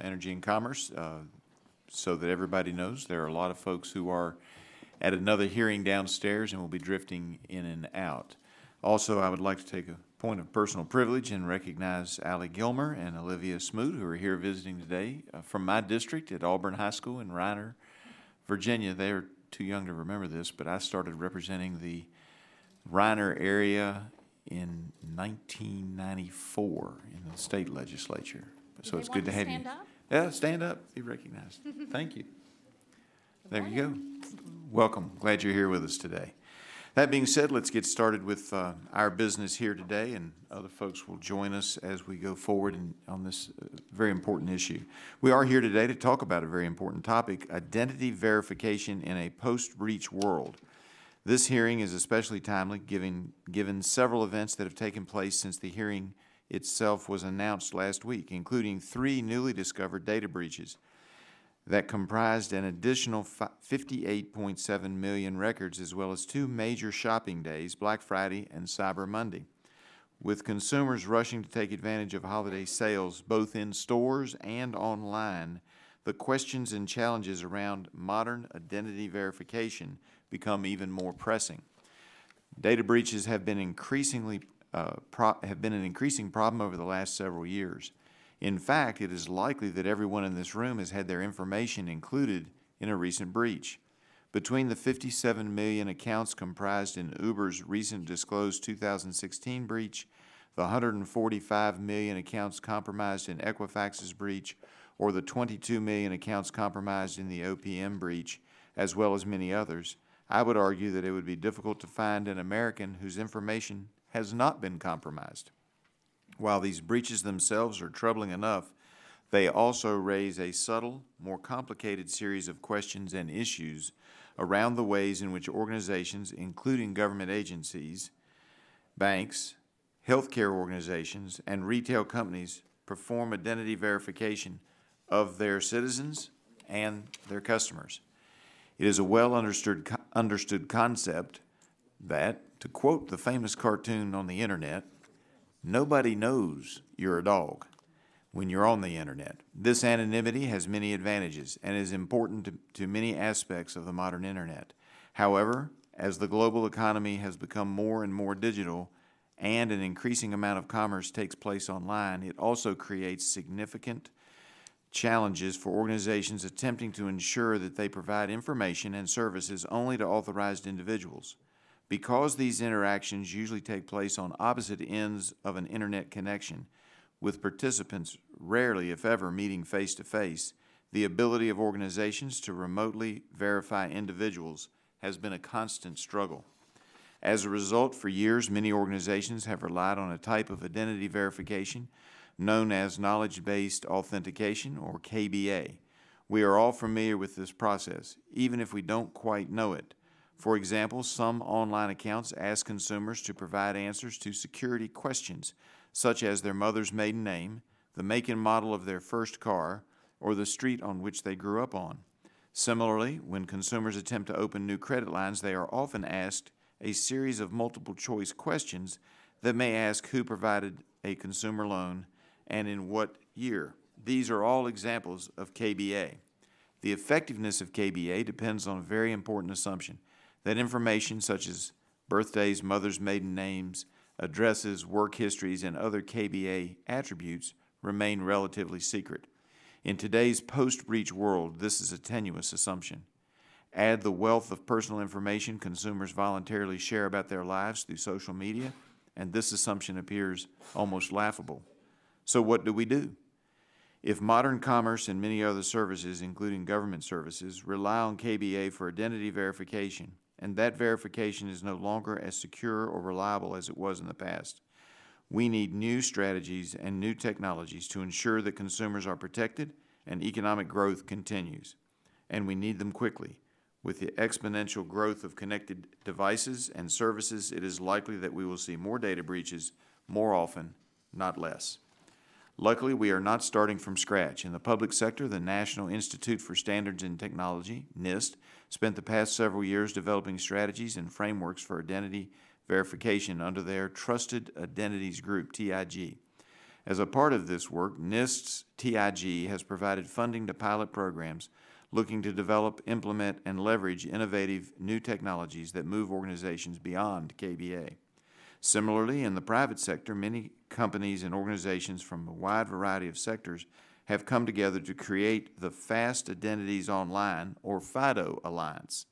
Energy and Commerce. So that everybody knows, there are a lot of folks who are at another hearing downstairs and will be drifting in and out. Also, I would like to take a point of personal privilege and recognize Allie Gilmer and Olivia Smoot, who are here visiting today from my district at Auburn High School in Reiner, Virginia. They are too young to remember this, but I started representing the Reiner area in 1994 in the state legislature. So it's good to have you. Yeah, stand up, be recognized. Thank you. There you go. Welcome. Glad you're here with us today. That being said, let's get started with our business here today, and other folks will join us as we go forward on this very important issue. We are here today to talk about a very important topic, identity verification in a post-breach world. This hearing is especially timely given several events that have taken place since the hearing itself was announced last week, including 3 newly discovered data breaches that comprised an additional 58.7 million records, as well as 2 major shopping days, Black Friday and Cyber Monday, with consumers rushing to take advantage of holiday sales both in stores and online. The questions and challenges around modern identity verification become even more pressing. Data breaches have been an increasing problem over the last several years. In fact, it is likely that everyone in this room has had their information included in a recent breach. Between the 57 million accounts comprised in Uber's recent disclosed 2016 breach, the 145 million accounts compromised in Equifax's breach, or the 22 million accounts compromised in the OPM breach, as well as many others, I would argue that it would be difficult to find an American whose information has not been compromised. While these breaches themselves are troubling enough, they also raise a subtle, more complicated series of questions and issues around the ways in which organizations, including government agencies, banks, healthcare organizations, and retail companies perform identity verification of their citizens and their customers. It is a well understood concept that, to quote the famous cartoon on the internet, nobody knows you're a dog when you're on the internet. This anonymity has many advantages and is important to many aspects of the modern internet. However, as the global economy has become more and more digital and an increasing amount of commerce takes place online, it also creates significant challenges for organizations attempting to ensure that they provide information and services only to authorized individuals. Because these interactions usually take place on opposite ends of an internet connection, with participants rarely, if ever, meeting face-to-face, the ability of organizations to remotely verify individuals has been a constant struggle. As a result, for years, many organizations have relied on a type of identity verification known as knowledge-based authentication, or KBA. We are all familiar with this process, even if we don't quite know it. For example, some online accounts ask consumers to provide answers to security questions, such as their mother's maiden name, the make and model of their first car, or the street on which they grew up on. Similarly, when consumers attempt to open new credit lines, they are often asked a series of multiple-choice questions that may ask who provided a consumer loan and in what year. These are all examples of KBA. The effectiveness of KBA depends on a very important assumption, that information such as birthdays, mother's maiden names, addresses, work histories, and other KBA attributes remain relatively secret. In today's post-breach world, this is a tenuous assumption. Add the wealth of personal information consumers voluntarily share about their lives through social media, and this assumption appears almost laughable. So what do? If modern commerce and many other services, including government services, rely on KBA for identity verification, and that verification is no longer as secure or reliable as it was in the past, we need new strategies and new technologies to ensure that consumers are protected and economic growth continues. And we need them quickly. With the exponential growth of connected devices and services, it is likely that we will see more data breaches more often, not less. Luckily, we are not starting from scratch. In the public sector, the National Institute for Standards and Technology, NIST, spent the past several years developing strategies and frameworks for identity verification under their Trusted Identities Group, TIG. As a part of this work, NIST's TIG has provided funding to pilot programs looking to develop, implement, and leverage innovative new technologies that move organizations beyond KBA. Similarly, in the private sector, many companies and organizations from a wide variety of sectors have come together to create the Fast Identities Online, or FIDO Alliance.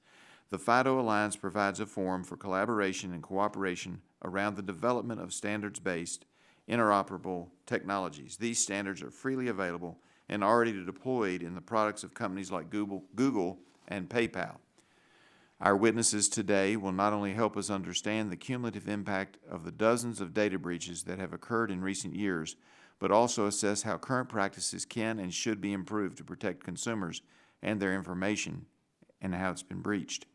The FIDO Alliance provides a forum for collaboration and cooperation around the development of standards-based, interoperable technologies. These standards are freely available and already deployed in the products of companies like Google and PayPal. Our witnesses today will not only help us understand the cumulative impact of the dozens of data breaches that have occurred in recent years, but also assess how current practices can and should be improved to protect consumers and their information and how it's been breached.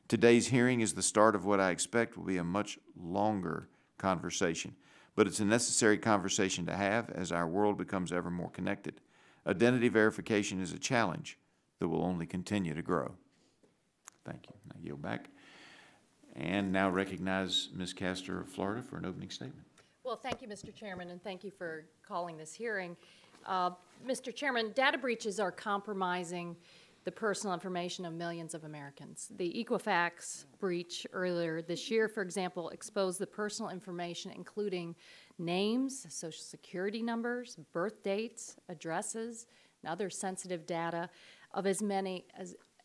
Today's hearing is the start of what I expect will be a much longer conversation, but it's a necessary conversation to have as our world becomes ever more connected. Identity verification is a challenge that will only continue to grow. Thank you. I yield back. And now recognize Ms. Castor of Florida for an opening statement. Well, thank you, Mr. Chairman, and thank you for calling this hearing. Mr. Chairman, data breaches are compromising the personal information of millions of Americans. The Equifax breach earlier this year, for example, exposed the personal information including names, social security numbers, birth dates, addresses, and other sensitive data of as many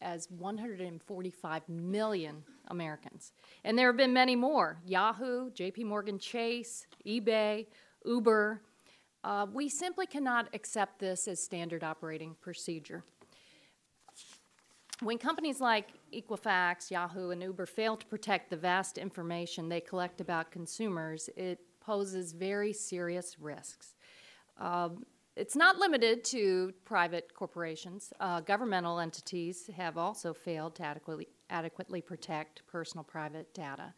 as 145 million Americans. And there have been many more: Yahoo, JP Morgan Chase, eBay, Uber. We simply cannot accept this as standard operating procedure. When companies like Equifax, Yahoo, and Uber fail to protect the vast information they collect about consumers, it poses very serious risks. It's not limited to private corporations. Governmental entities have also failed to adequately protect personal private data.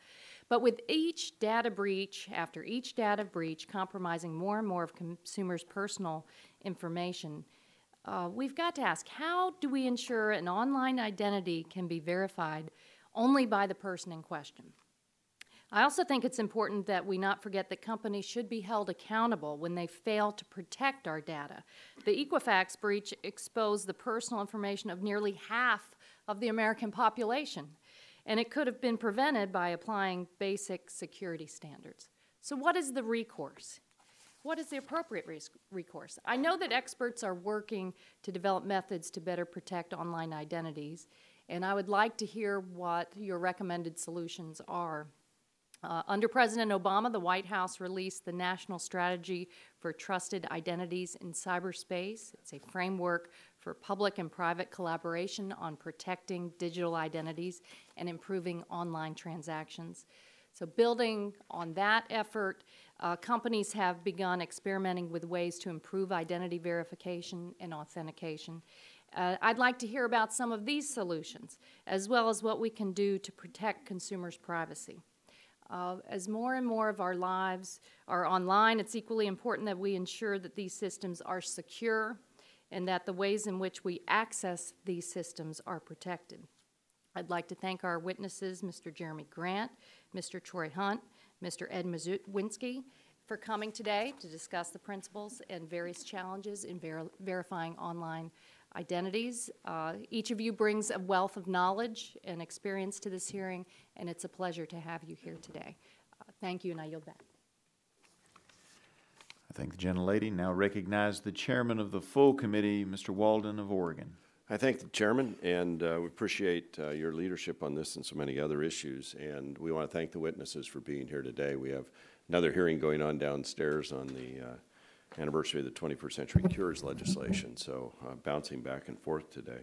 But with each data breach after each data breach compromising more and more of consumers' personal information, we've got to ask, how do we ensure an online identity can be verified only by the person in question? I also think it's important that we not forget that companies should be held accountable when they fail to protect our data. The Equifax breach exposed the personal information of nearly half of the American population, and it could have been prevented by applying basic security standards. So what is the recourse? What is the appropriate recourse? I know that experts are working to develop methods to better protect online identities, and I would like to hear what your recommended solutions are. Under President Obama, the White House released the National Strategy for Trusted Identities in Cyberspace. It's a framework for public and private collaboration on protecting digital identities and improving online transactions. So building on that effort, companies have begun experimenting with ways to improve identity verification and authentication. I'd like to hear about some of these solutions, as well as what we can do to protect consumers' privacy. As more and more of our lives are online, it's equally important that we ensure that these systems are secure and that the ways in which we access these systems are protected. I'd like to thank our witnesses, Mr. Jeremy Grant, Mr. Troy Hunt, Mr. Ed Mazutwinski, for coming today to discuss the principles and various challenges in verifying online identities. Each of you brings a wealth of knowledge and experience to this hearing, and it's a pleasure to have you here today. Thank you, and I yield back. I thank the gentlelady. Now recognize the chairman of the full committee, Mr. Walden of Oregon. I thank the chairman, and we appreciate your leadership on this and so many other issues. And we want to thank the witnesses for being here today. We have another hearing going on downstairs on the anniversary of the 21st Century Cures legislation, so bouncing back and forth today.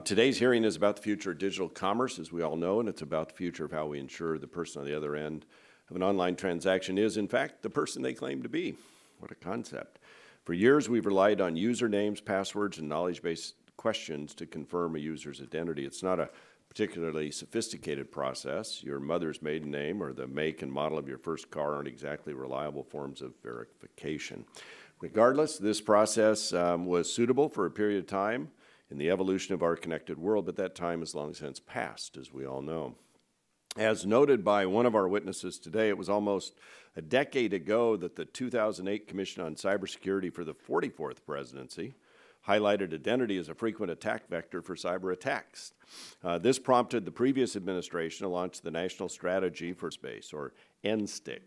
Today's hearing is about the future of digital commerce, as we all know, and it's about the future of how we ensure the person on the other end of an online transaction is, in fact, the person they claim to be. What a concept. For years, we've relied on usernames, passwords, and knowledge-based questions to confirm a user's identity. It's not a particularly sophisticated process. Your mother's maiden name or the make and model of your first car aren't exactly reliable forms of verification. Regardless, this process was suitable for a period of time in the evolution of our connected world, but that time has long since passed, as we all know. As noted by one of our witnesses today, it was almost a decade ago that the 2008 Commission on Cybersecurity for the 44th presidency highlighted identity as a frequent attack vector for cyber attacks. This prompted the previous administration to launch the National Strategy for Space, or NSTIC.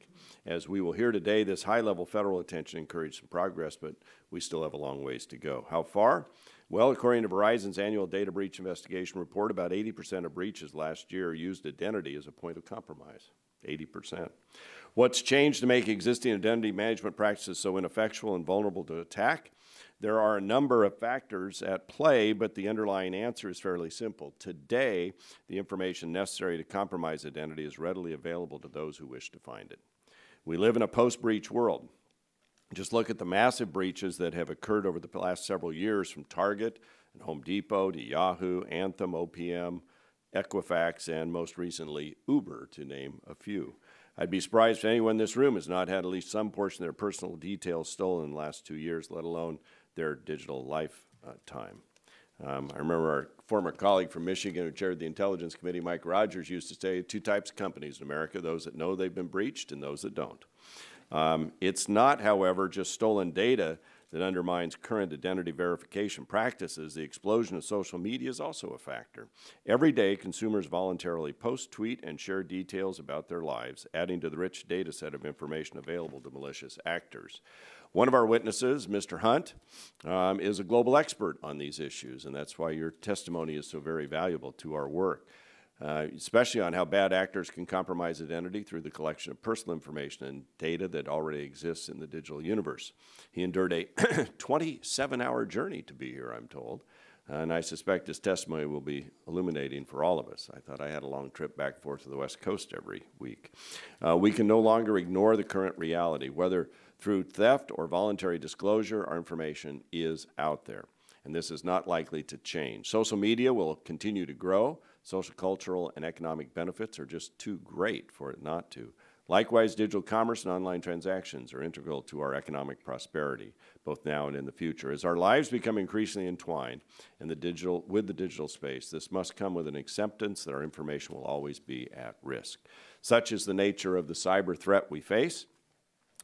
As we will hear today, this high-level federal attention encouraged some progress, but we still have a long ways to go. How far? Well, according to Verizon's annual data breach investigation report, about 80% of breaches last year used identity as a point of compromise. 80%. What's changed to make existing identity management practices so ineffectual and vulnerable to attack? There are a number of factors at play, but the underlying answer is fairly simple. Today, the information necessary to compromise identity is readily available to those who wish to find it. We live in a post-breach world. Just look at the massive breaches that have occurred over the last several years, from Target and Home Depot to Yahoo, Anthem, OPM, Equifax, and most recently Uber, to name a few. I'd be surprised if anyone in this room has not had at least some portion of their personal details stolen in the last 2 years, let alone their digital lifetime. I remember our former colleague from Michigan who chaired the Intelligence Committee, Mike Rogers, used to say 2 types of companies in America, those that know they've been breached and those that don't. It's not, however, just stolen data that undermines current identity verification practices. The explosion of social media is also a factor. Every day, consumers voluntarily post, tweet, and share details about their lives, adding to the rich data set of information available to malicious actors. One of our witnesses, Mr. Hunt, is a global expert on these issues, and that's why your testimony is so very valuable to our work. Especially on how bad actors can compromise identity through the collection of personal information and data that already exists in the digital universe. He endured a 27-hour journey to be here, I'm told, and I suspect his testimony will be illuminating for all of us. I thought I had a long trip back and forth to the West Coast every week. We can no longer ignore the current reality. Whether through theft or voluntary disclosure, our information is out there, and this is not likely to change. Social media will continue to grow. Social, cultural, and economic benefits are just too great for it not to. Likewise, digital commerce and online transactions are integral to our economic prosperity, both now and in the future. As our lives become increasingly entwined with the digital space, this must come with an acceptance that our information will always be at risk. Such is the nature of the cyber threat we face.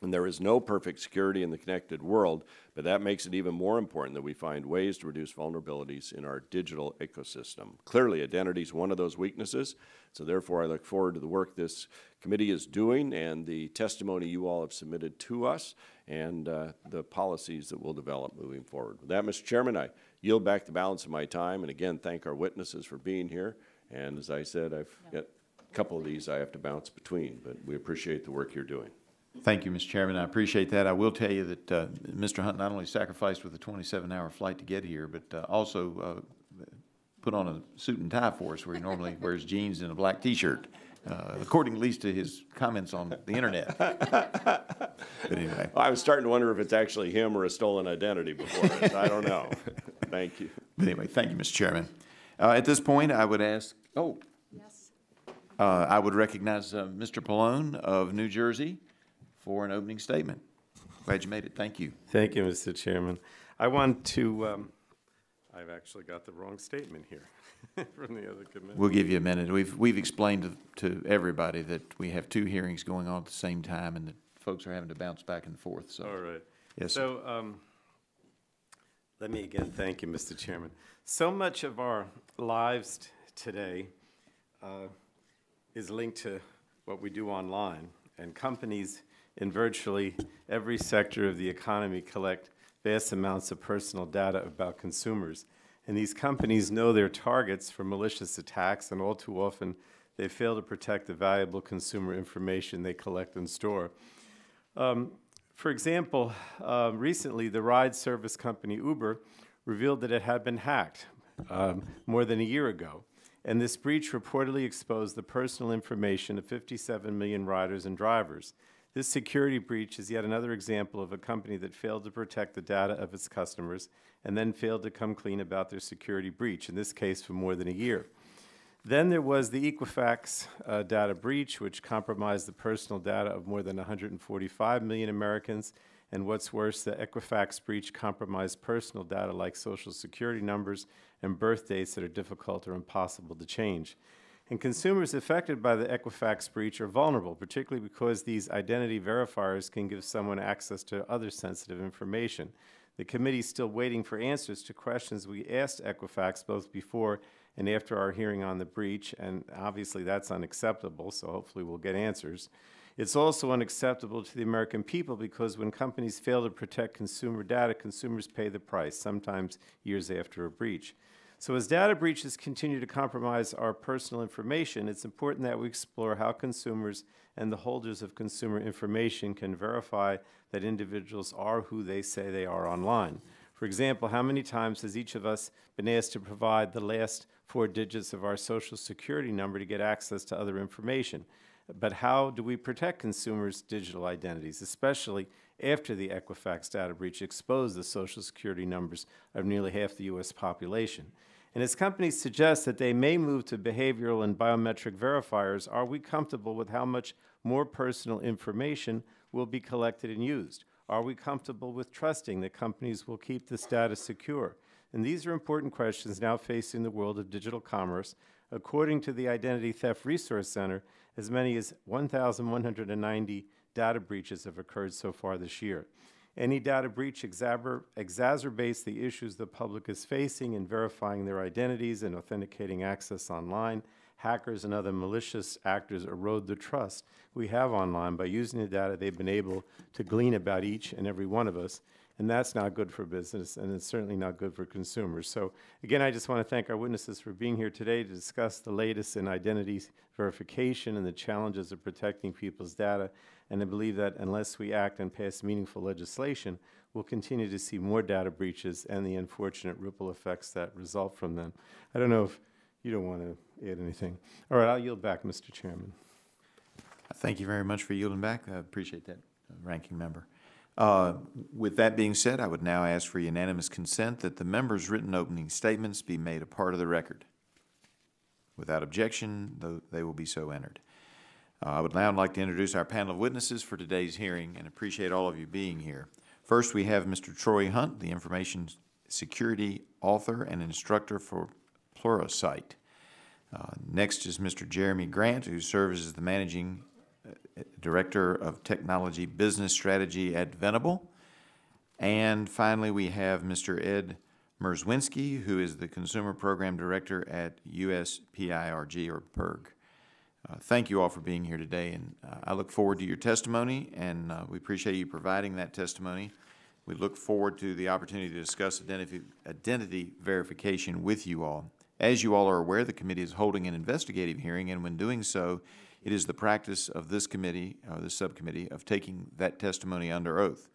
And there is no perfect security in the connected world, but that makes it even more important that we find ways to reduce vulnerabilities in our digital ecosystem. Clearly, identity is one of those weaknesses, so therefore I look forward to the work this committee is doing and the testimony you all have submitted to us and the policies that we'll develop moving forward. With that, Mr. Chairman, I yield back the balance of my time and again thank our witnesses for being here. And as I said, I've got a couple of these I have to bounce between, but we appreciate the work you're doing. Thank you, Mr. Chairman. I appreciate that. I will tell you that Mr. Hunt not only sacrificed with a 27-hour flight to get here, but also put on a suit and tie for us where he normally wears jeans and a black T-shirt, according at least to his comments on the Internet. But anyway. I was starting to wonder if it's actually him or a stolen identity before this. I don't know. Thank you. But anyway, thank you, Mr. Chairman. At this point, I would ask, Yes. I would recognize Mr. Pallone of New Jersey for an opening statement. Glad you made it. Thank you. Thank you, Mr. Chairman. I want to, I've actually got the wrong statement here from the other committee. We'll give you a minute. We've explained to everybody that we have 2 hearings going on at the same time and that folks are having to bounce back and forth. So. All right. Yes, so let me again thank you, Mr. Chairman. So much of our lives today is linked to what we do online, and companies in virtually every sector of the economy collect vast amounts of personal data about consumers. And these companies know their targets for malicious attacks, and all too often they fail to protect the valuable consumer information they collect and store. For example, recently the ride service company Uber revealed that it had been hacked more than a year ago. And this breach reportedly exposed the personal information of 57 million riders and drivers. This security breach is yet another example of a company that failed to protect the data of its customers and then failed to come clean about their security breach, in this case for more than a year. Then there was the Equifax data breach, which compromised the personal data of more than 145 million Americans. And what's worse, the Equifax breach compromised personal data like Social Security numbers and birth dates that are difficult or impossible to change. And consumers affected by the Equifax breach are vulnerable, particularly because these identity verifiers can give someone access to other sensitive information. The committee is still waiting for answers to questions we asked Equifax both before and after our hearing on the breach, and obviously that's unacceptable, so hopefully we'll get answers. It's also unacceptable to the American people because when companies fail to protect consumer data, consumers pay the price, sometimes years after a breach. So as data breaches continue to compromise our personal information, it's important that we explore how consumers and the holders of consumer information can verify that individuals are who they say they are online. For example, how many times has each of us been asked to provide the last 4 digits of our Social Security number to get access to other information? But how do we protect consumers' digital identities, especially after the Equifax data breach exposed the Social Security numbers of nearly half the U.S. population? And as companies suggest that they may move to behavioral and biometric verifiers, are we comfortable with how much more personal information will be collected and used? Are we comfortable with trusting that companies will keep this data secure? And these are important questions now facing the world of digital commerce. According to the Identity Theft Resource Center, as many as 1,190 data breaches have occurred so far this year. Any data breach exacerbates the issues the public is facing in verifying their identities and authenticating access online. Hackers and other malicious actors erode the trust we have online by using the data they've been able to glean about each and every one of us. And that's not good for business, and it's certainly not good for consumers. So again, I just want to thank our witnesses for being here today to discuss the latest in identity verification and the challenges of protecting people's data. And I believe that unless we act and pass meaningful legislation, we'll continue to see more data breaches and the unfortunate ripple effects that result from them. I don't know if you don't want to add anything. All right, I'll yield back, Mr. Chairman. Thank you very much for yielding back. I appreciate that, Ranking Member. With that being said, I would now ask for unanimous consent that the members' written opening statements be made a part of the record. Without objection, they will be so entered. I would now like to introduce our panel of witnesses for today's hearing and appreciate all of you being here. First, we have Mr. Troy Hunt, the Information Security Author and Instructor for Pluralsight. Next is Mr. Jeremy Grant, who serves as the Managing Director of Technology Business Strategy at Venable. And finally, we have Mr. Ed Merzwinski, who is the Consumer Program Director at USPIRG, or PIRG. Thank you all for being here today, and I look forward to your testimony, and we appreciate you providing that testimony. We look forward to the opportunity to discuss identity verification with you all. As you all are aware, the committee is holding an investigative hearing, and when doing so, it is the practice of this committee, or the subcommittee, of taking that testimony under oath.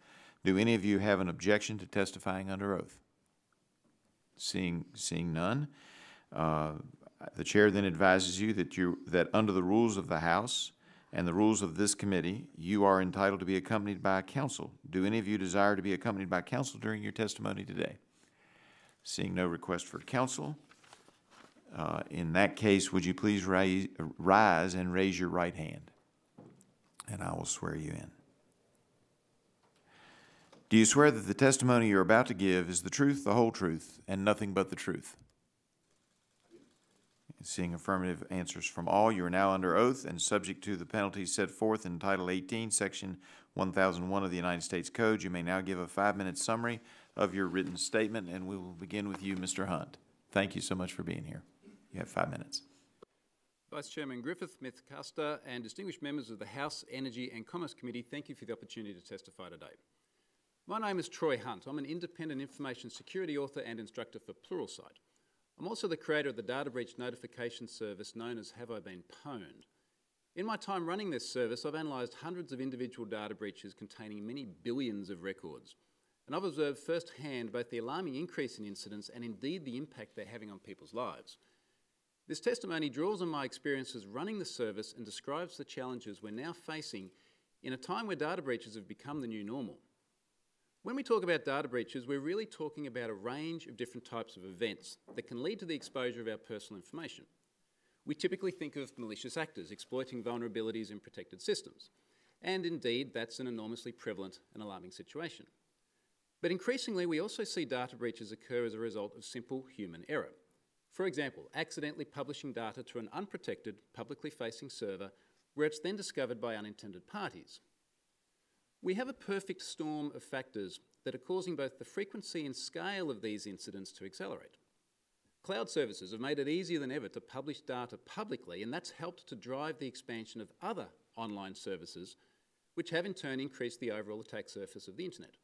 Do any of you have an objection to testifying under oath? Seeing none, the chair then advises you that under the rules of the House and the rules of this committee, you are entitled to be accompanied by counsel. Do any of you desire to be accompanied by counsel during your testimony today? Seeing no request for counsel, in that case, would you please rise and raise your right hand, and I will swear you in. Do you swear that the testimony you're about to give is the truth, the whole truth, and nothing but the truth? Seeing affirmative answers from all, you are now under oath and subject to the penalties set forth in Title 18, Section 1001 of the United States Code. You may now give a 5-minute summary of your written statement, and we will begin with you, Mr. Hunt. Thank you so much for being here. You have 5 minutes. Vice Chairman Griffith, Mythcaster, and distinguished members of the House Energy and Commerce Committee, thank you for the opportunity to testify today. My name is Troy Hunt. I'm an independent information security author and instructor for Pluralsight. I'm also the creator of the data breach notification service known as Have I Been Pwned? In my time running this service, I've analysed hundreds of individual data breaches containing many billions of records. And I've observed firsthand both the alarming increase in incidents and indeed the impact they're having on people's lives. This testimony draws on my experiences running the service and describes the challenges we're now facing in a time where data breaches have become the new normal. When we talk about data breaches, we're really talking about a range of different types of events that can lead to the exposure of our personal information. We typically think of malicious actors exploiting vulnerabilities in protected systems. And indeed, that's an enormously prevalent and alarming situation. But increasingly, we also see data breaches occur as a result of simple human error. For example, accidentally publishing data to an unprotected, publicly facing server where it's then discovered by unintended parties. We have a perfect storm of factors that are causing both the frequency and scale of these incidents to accelerate. Cloud services have made it easier than ever to publish data publicly, and that's helped to drive the expansion of other online services, which have in turn increased the overall attack surface of the internet.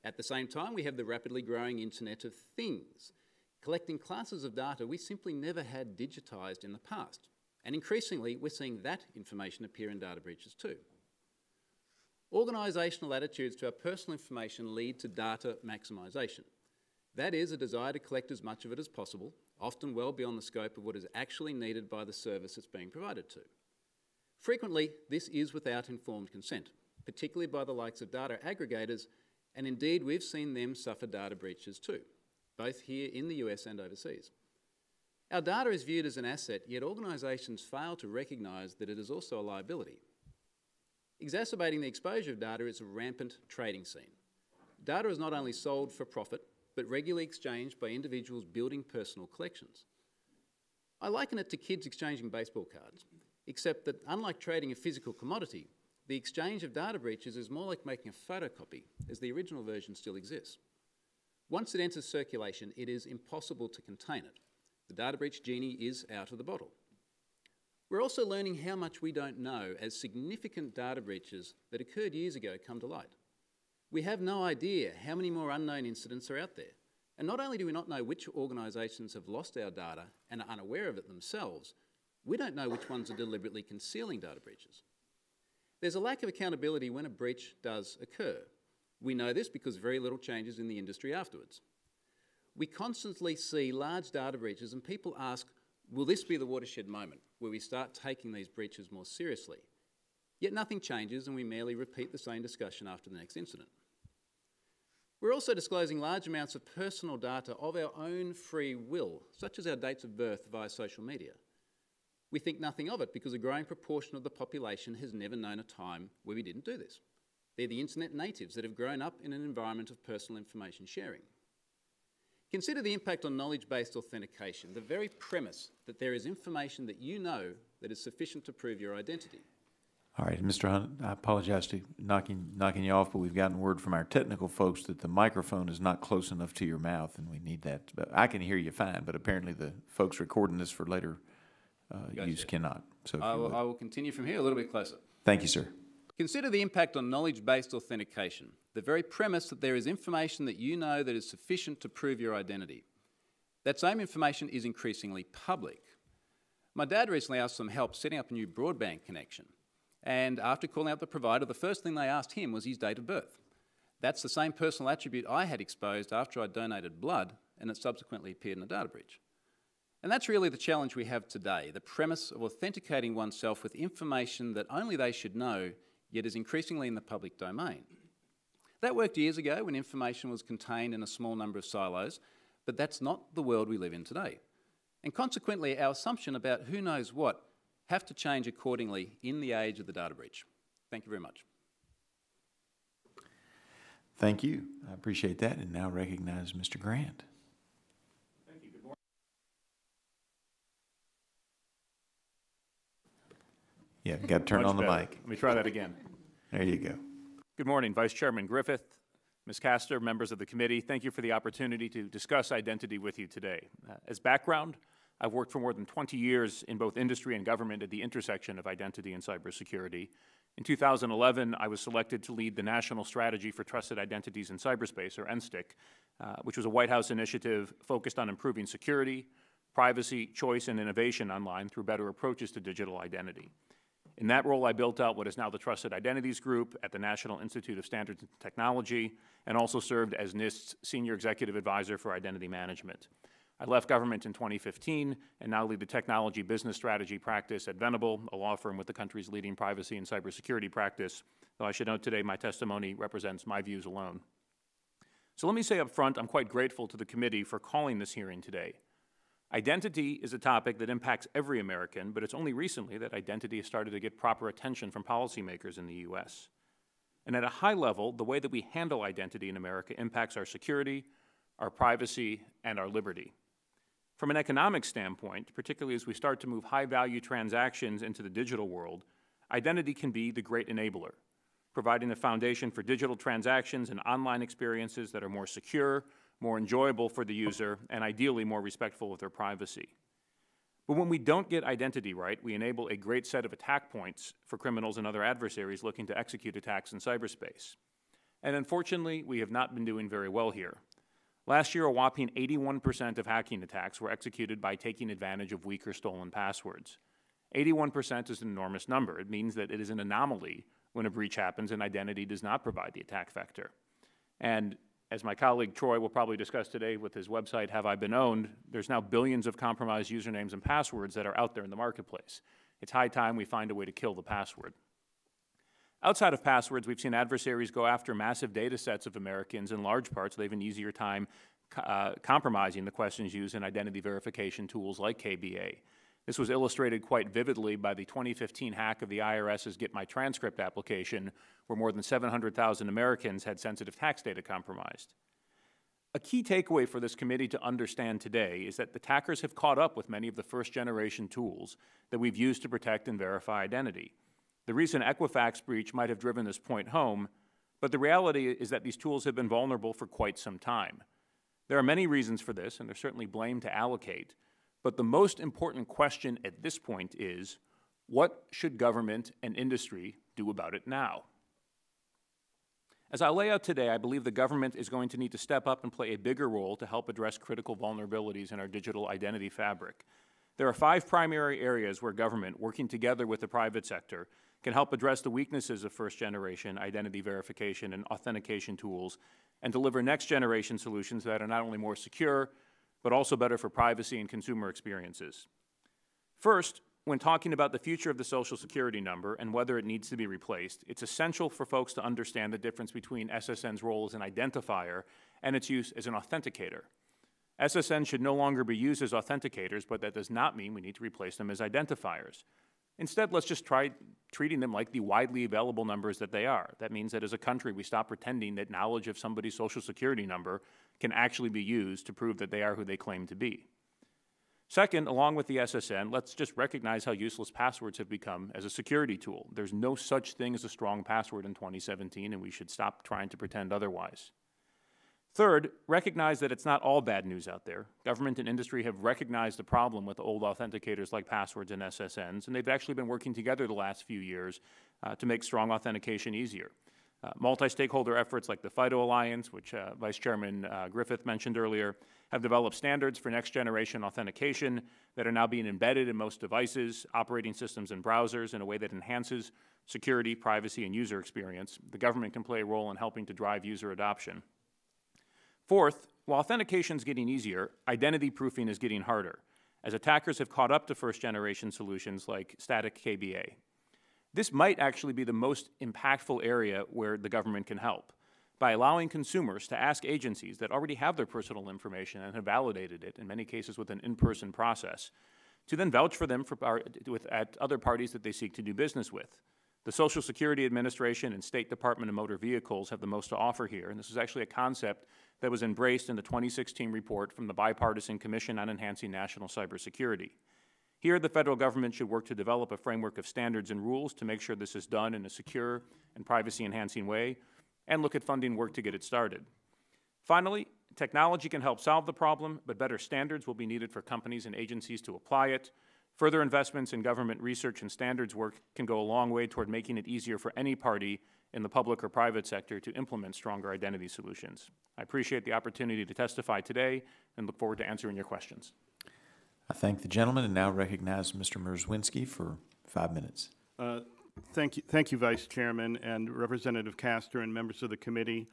At the same time, we have the rapidly growing Internet of Things, collecting classes of data we simply never had digitised in the past. And increasingly, we're seeing that information appear in data breaches too. Organisational attitudes to our personal information lead to data maximisation. That is a desire to collect as much of it as possible, often well beyond the scope of what is actually needed by the service it's being provided to. Frequently, this is without informed consent, particularly by the likes of data aggregators, and indeed we've seen them suffer data breaches too, both here in the US and overseas. Our data is viewed as an asset, yet organisations fail to recognise that it is also a liability. Exacerbating the exposure of data is a rampant trading scene. Data is not only sold for profit, but regularly exchanged by individuals building personal collections. I liken it to kids exchanging baseball cards, except that unlike trading a physical commodity, the exchange of data breaches is more like making a photocopy, as the original version still exists. Once it enters circulation, it is impossible to contain it. The data breach genie is out of the bottle. We're also learning how much we don't know as significant data breaches that occurred years ago come to light. We have no idea how many more unknown incidents are out there. And not only do we not know which organisations have lost our data and are unaware of it themselves, we don't know which ones are deliberately concealing data breaches. There's a lack of accountability when a breach does occur. We know this because very little changes in the industry afterwards. We constantly see large data breaches and people ask, will this be the watershed moment where we start taking these breaches more seriously? Yet nothing changes and we merely repeat the same discussion after the next incident. We're also disclosing large amounts of personal data of our own free will, such as our dates of birth via social media. We think nothing of it because a growing proportion of the population has never known a time where we didn't do this. They're the internet natives that have grown up in an environment of personal information sharing. Consider the impact on knowledge-based authentication, the very premise that there is information that you know that is sufficient to prove your identity. All right, Mr. Hunt, I apologize to knocking you off, but we've gotten word from our technical folks that the microphone is not close enough to your mouth, and we need that. But I can hear you fine, but apparently the folks recording this for later use cannot. So I will continue from here a little bit closer. Thank you, sir. Consider the impact on knowledge-based authentication, the very premise that there is information that you know that is sufficient to prove your identity. That same information is increasingly public. My dad recently asked some help setting up a new broadband connection, and after calling out the provider, the first thing they asked him was his date of birth. That's the same personal attribute I had exposed after I donated blood, and it subsequently appeared in a data breach. And that's really the challenge we have today, the premise of authenticating oneself with information that only they should know, yet is increasingly in the public domain. That worked years ago when information was contained in a small number of silos, but that's not the world we live in today. And consequently, our assumption about who knows what have to change accordingly in the age of the data breach. Thank you very much. Thank you. I appreciate that, and now recognize Mr. Grant. Thank you. Good morning. Yeah, got to turn on the mic. Let me try that again. There you go. Good morning, Vice Chairman Griffith, Ms. Castor, members of the committee. Thank you for the opportunity to discuss identity with you today. As background, I've worked for more than 20 years in both industry and government at the intersection of identity and cybersecurity. In 2011, I was selected to lead the National Strategy for Trusted Identities in Cyberspace, or NSTIC, which was a White House initiative focused on improving security, privacy, choice, and innovation online through better approaches to digital identity. In that role, I built out what is now the Trusted Identities Group at the National Institute of Standards and Technology, and also served as NIST's Senior Executive Advisor for Identity Management. I left government in 2015 and now lead the technology business strategy practice at Venable, a law firm with the country's leading privacy and cybersecurity practice, though I should note today my testimony represents my views alone. So let me say up front, I'm quite grateful to the committee for calling this hearing today. Identity is a topic that impacts every American, but it's only recently that identity has started to get proper attention from policymakers in the U.S. And at a high level, the way that we handle identity in America impacts our security, our privacy, and our liberty. From an economic standpoint, particularly as we start to move high-value transactions into the digital world, identity can be the great enabler, providing a foundation for digital transactions and online experiences that are more secure, more enjoyable for the user, and ideally more respectful of their privacy. But when we don't get identity right, we enable a great set of attack points for criminals and other adversaries looking to execute attacks in cyberspace. And unfortunately, we have not been doing very well here. Last year, a whopping 81% of hacking attacks were executed by taking advantage of weak or stolen passwords. 81% is an enormous number. It means that it is an anomaly when a breach happens and identity does not provide the attack vector. And as my colleague Troy will probably discuss today with his website, Have I Been Owned, there's now billions of compromised usernames and passwords that are out there in the marketplace. It's high time we find a way to kill the password. Outside of passwords, we've seen adversaries go after massive data sets of Americans in large part, so they have an easier time compromising the questions used in identity verification tools like KBA. This was illustrated quite vividly by the 2015 hack of the IRS's Get My Transcript application, where more than 700,000 Americans had sensitive tax data compromised. A key takeaway for this committee to understand today is that attackers have caught up with many of the first-generation tools that we've used to protect and verify identity. The recent Equifax breach might have driven this point home, but the reality is that these tools have been vulnerable for quite some time. There are many reasons for this, and there's certainly blame to allocate, but the most important question at this point is, what should government and industry do about it now? As I lay out today, I believe the government is going to need to step up and play a bigger role to help address critical vulnerabilities in our digital identity fabric. There are 5 primary areas where government, working together with the private sector, can help address the weaknesses of first-generation identity verification and authentication tools and deliver next-generation solutions that are not only more secure, but also better for privacy and consumer experiences. First, when talking about the future of the Social Security number and whether it needs to be replaced, it's essential for folks to understand the difference between SSN's role as an identifier and its use as an authenticator. SSN should no longer be used as authenticators, but that does not mean we need to replace them as identifiers. Instead, let's just try treating them like the widely available numbers that they are. That means that as a country, we stop pretending that knowledge of somebody's Social Security number can actually be used to prove that they are who they claim to be. Second, along with the SSN, let's just recognize how useless passwords have become as a security tool. There's no such thing as a strong password in 2017, and we should stop trying to pretend otherwise. Third, recognize that it's not all bad news out there. Government and industry have recognized the problem with old authenticators like passwords and SSNs, and they've actually been working together the last few years to make strong authentication easier. Multi-stakeholder efforts like the FIDO Alliance, which Vice Chairman Griffith mentioned earlier, have developed standards for next-generation authentication that are now being embedded in most devices, operating systems, and browsers in a way that enhances security, privacy, and user experience. The government can play a role in helping to drive user adoption. Fourth, while authentication is getting easier, identity proofing is getting harder, as attackers have caught up to first-generation solutions like static KBA. This might actually be the most impactful area where the government can help, by allowing consumers to ask agencies that already have their personal information and have validated it, in many cases with an in-person process, to then vouch for them at other parties that they seek to do business with. The Social Security Administration and State Department of Motor Vehicles have the most to offer here, and this is actually a concept that was embraced in the 2016 report from the Bipartisan Commission on Enhancing National Cybersecurity. Here, the federal government should work to develop a framework of standards and rules to make sure this is done in a secure and privacy-enhancing way, and look at funding work to get it started. Finally, technology can help solve the problem, but better standards will be needed for companies and agencies to apply it. Further investments in government research and standards work can go a long way toward making it easier for any party in the public or private sector to implement stronger identity solutions. I appreciate the opportunity to testify today and look forward to answering your questions. I thank the gentleman and now recognize Mr. Merzwinski for 5 minutes. Thank you, Vice Chairman and Representative Castor and members of the committee.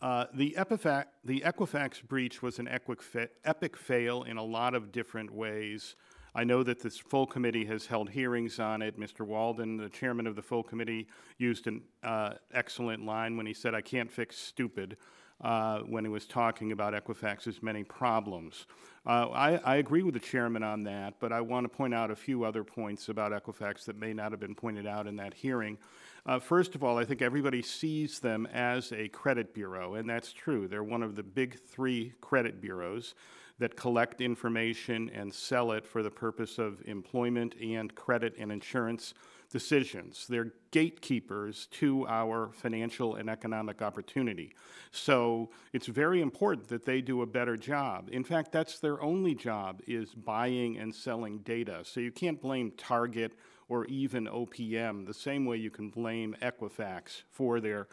The Equifax breach was an epic fail in a lot of different ways. I know that this full committee has held hearings on it. Mr. Walden, the chairman of the full committee, used an excellent line when he said, "I can't fix stupid." when he was talking about Equifax's many problems. I agree with the chairman on that, but I want to point out a few other points about Equifax that may not have been pointed out in that hearing. First of all, I think everybody sees them as a credit bureau, and that's true. They're one of the big 3 credit bureaus that collect information and sell it for the purpose of employment and credit and insurance decisions. They're gatekeepers to our financial and economic opportunity. So it's very important that they do a better job. In fact, that's their only job, is buying and selling data. So you can't blame Target or even OPM the same way you can blame Equifax for their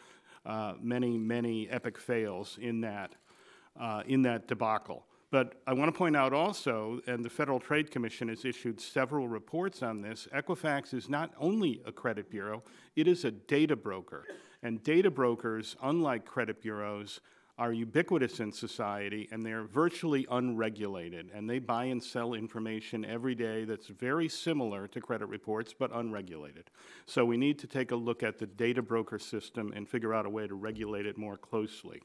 many epic fails in that debacle. But I want to point out also, and the Federal Trade Commission has issued several reports on this, Equifax is not only a credit bureau, it is a data broker. And data brokers, unlike credit bureaus, are ubiquitous in society, and they're virtually unregulated. And they buy and sell information every day that's very similar to credit reports, but unregulated. So we need to take a look at the data broker system and figure out a way to regulate it more closely.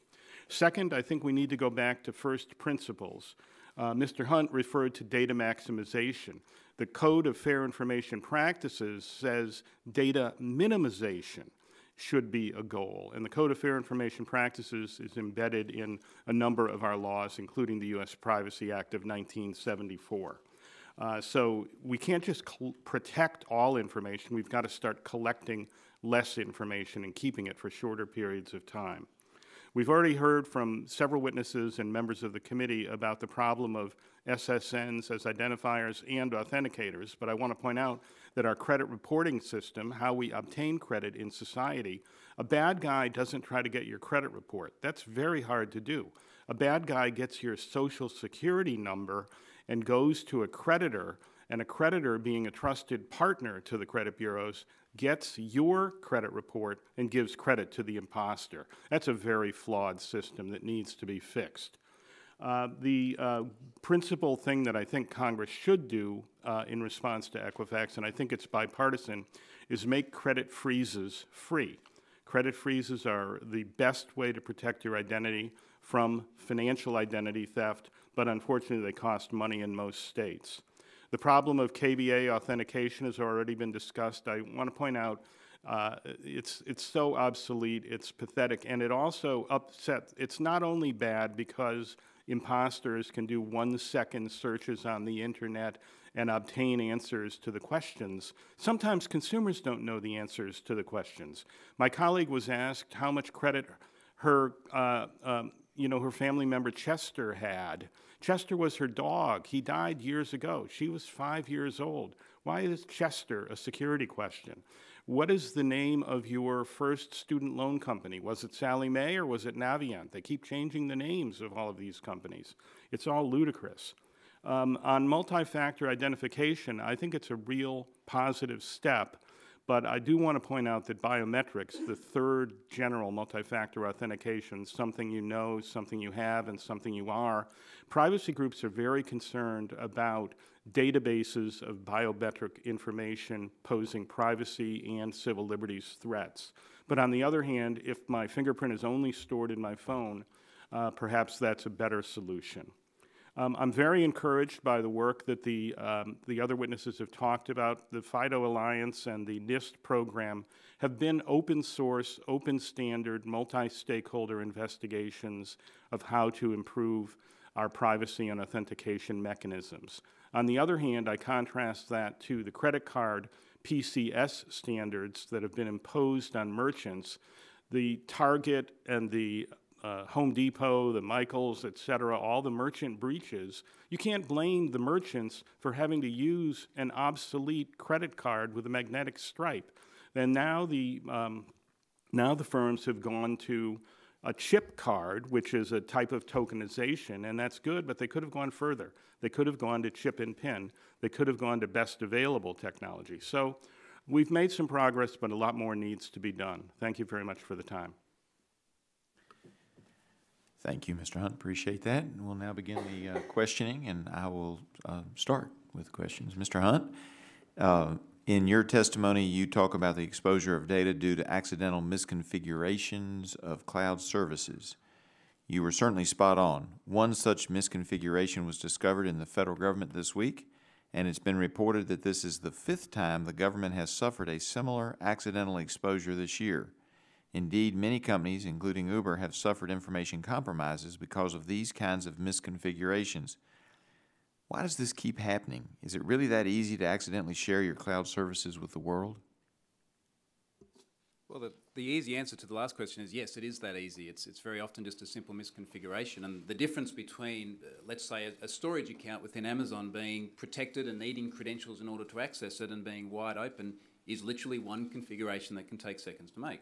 Second, I think we need to go back to first principles. Mr. Hunt referred to data maximization. The Code of Fair Information Practices says data minimization should be a goal. And the Code of Fair Information Practices is embedded in a number of our laws, including the U.S. Privacy Act of 1974. So we can't just protect all information. We've got to start collecting less information and keeping it for shorter periods of time. We've already heard from several witnesses and members of the committee about the problem of SSNs as identifiers and authenticators, but I want to point out that our credit reporting system, how we obtain credit in society, a bad guy doesn't try to get your credit report. That's very hard to do. A bad guy gets your Social Security number and goes to a creditor, and a creditor, being a trusted partner to the credit bureaus, gets your credit report and gives credit to the imposter. That's a very flawed system that needs to be fixed. The principal thing that I think Congress should do in response to Equifax, and I think it's bipartisan, is make credit freezes free. Credit freezes are the best way to protect your identity from financial identity theft, but unfortunately they cost money in most states. The problem of KBA authentication has already been discussed. I want to point out it's so obsolete, it's pathetic, and it also upsets. It's not only bad because imposters can do 1-second searches on the internet and obtain answers to the questions. Sometimes consumers don't know the answers to the questions. My colleague was asked how much credit her family member Chester had. Chester was her dog. He died years ago. She was 5 years old. Why is Chester a security question? What is the name of your first student loan company? Was it Sallie Mae or was it Navient? They keep changing the names of all of these companies. It's all ludicrous. On multi-factor identification, I think it's a real positive step, but I do want to point out that biometrics, the third general multi-factor authentication, something you know, something you have, and something you are, privacy groups are very concerned about databases of biometric information posing privacy and civil liberties threats. But on the other hand, if my fingerprint is only stored in my phone, perhaps that's a better solution. I'm very encouraged by the work that the other witnesses have talked about. The FIDO Alliance and the NIST program have been open source, open standard, multi-stakeholder investigations of how to improve our privacy and authentication mechanisms. On the other hand, I contrast that to the credit card PCS standards that have been imposed on merchants. The Target and the Home Depot, the Michaels, et cetera, all the merchant breaches, you can't blame the merchants for having to use an obsolete credit card with a magnetic stripe. And now the firms have gone to a chip card, which is a type of tokenization, and that's good, but they could have gone further. They could have gone to chip and pin. They could have gone to best available technology. So we've made some progress, but a lot more needs to be done. Thank you very much for the time. Thank you, Mr. Hunt. Appreciate that. And we'll now begin the questioning, and I will start with questions. Mr. Hunt, in your testimony, you talk about the exposure of data due to accidental misconfigurations of cloud services. You were certainly spot on. One such misconfiguration was discovered in the federal government this week, and it's been reported that this is the 5th time the government has suffered a similar accidental exposure this year. Indeed, many companies, including Uber, have suffered information compromises because of these kinds of misconfigurations. Why does this keep happening? Is it really that easy to accidentally share your cloud services with the world? Well, the easy answer to the last question is yes, it is that easy. It's very often just a simple misconfiguration. And the difference between, let's say, a storage account within Amazon being protected and needing credentials in order to access it and being wide open is literally one configuration that can take seconds to make.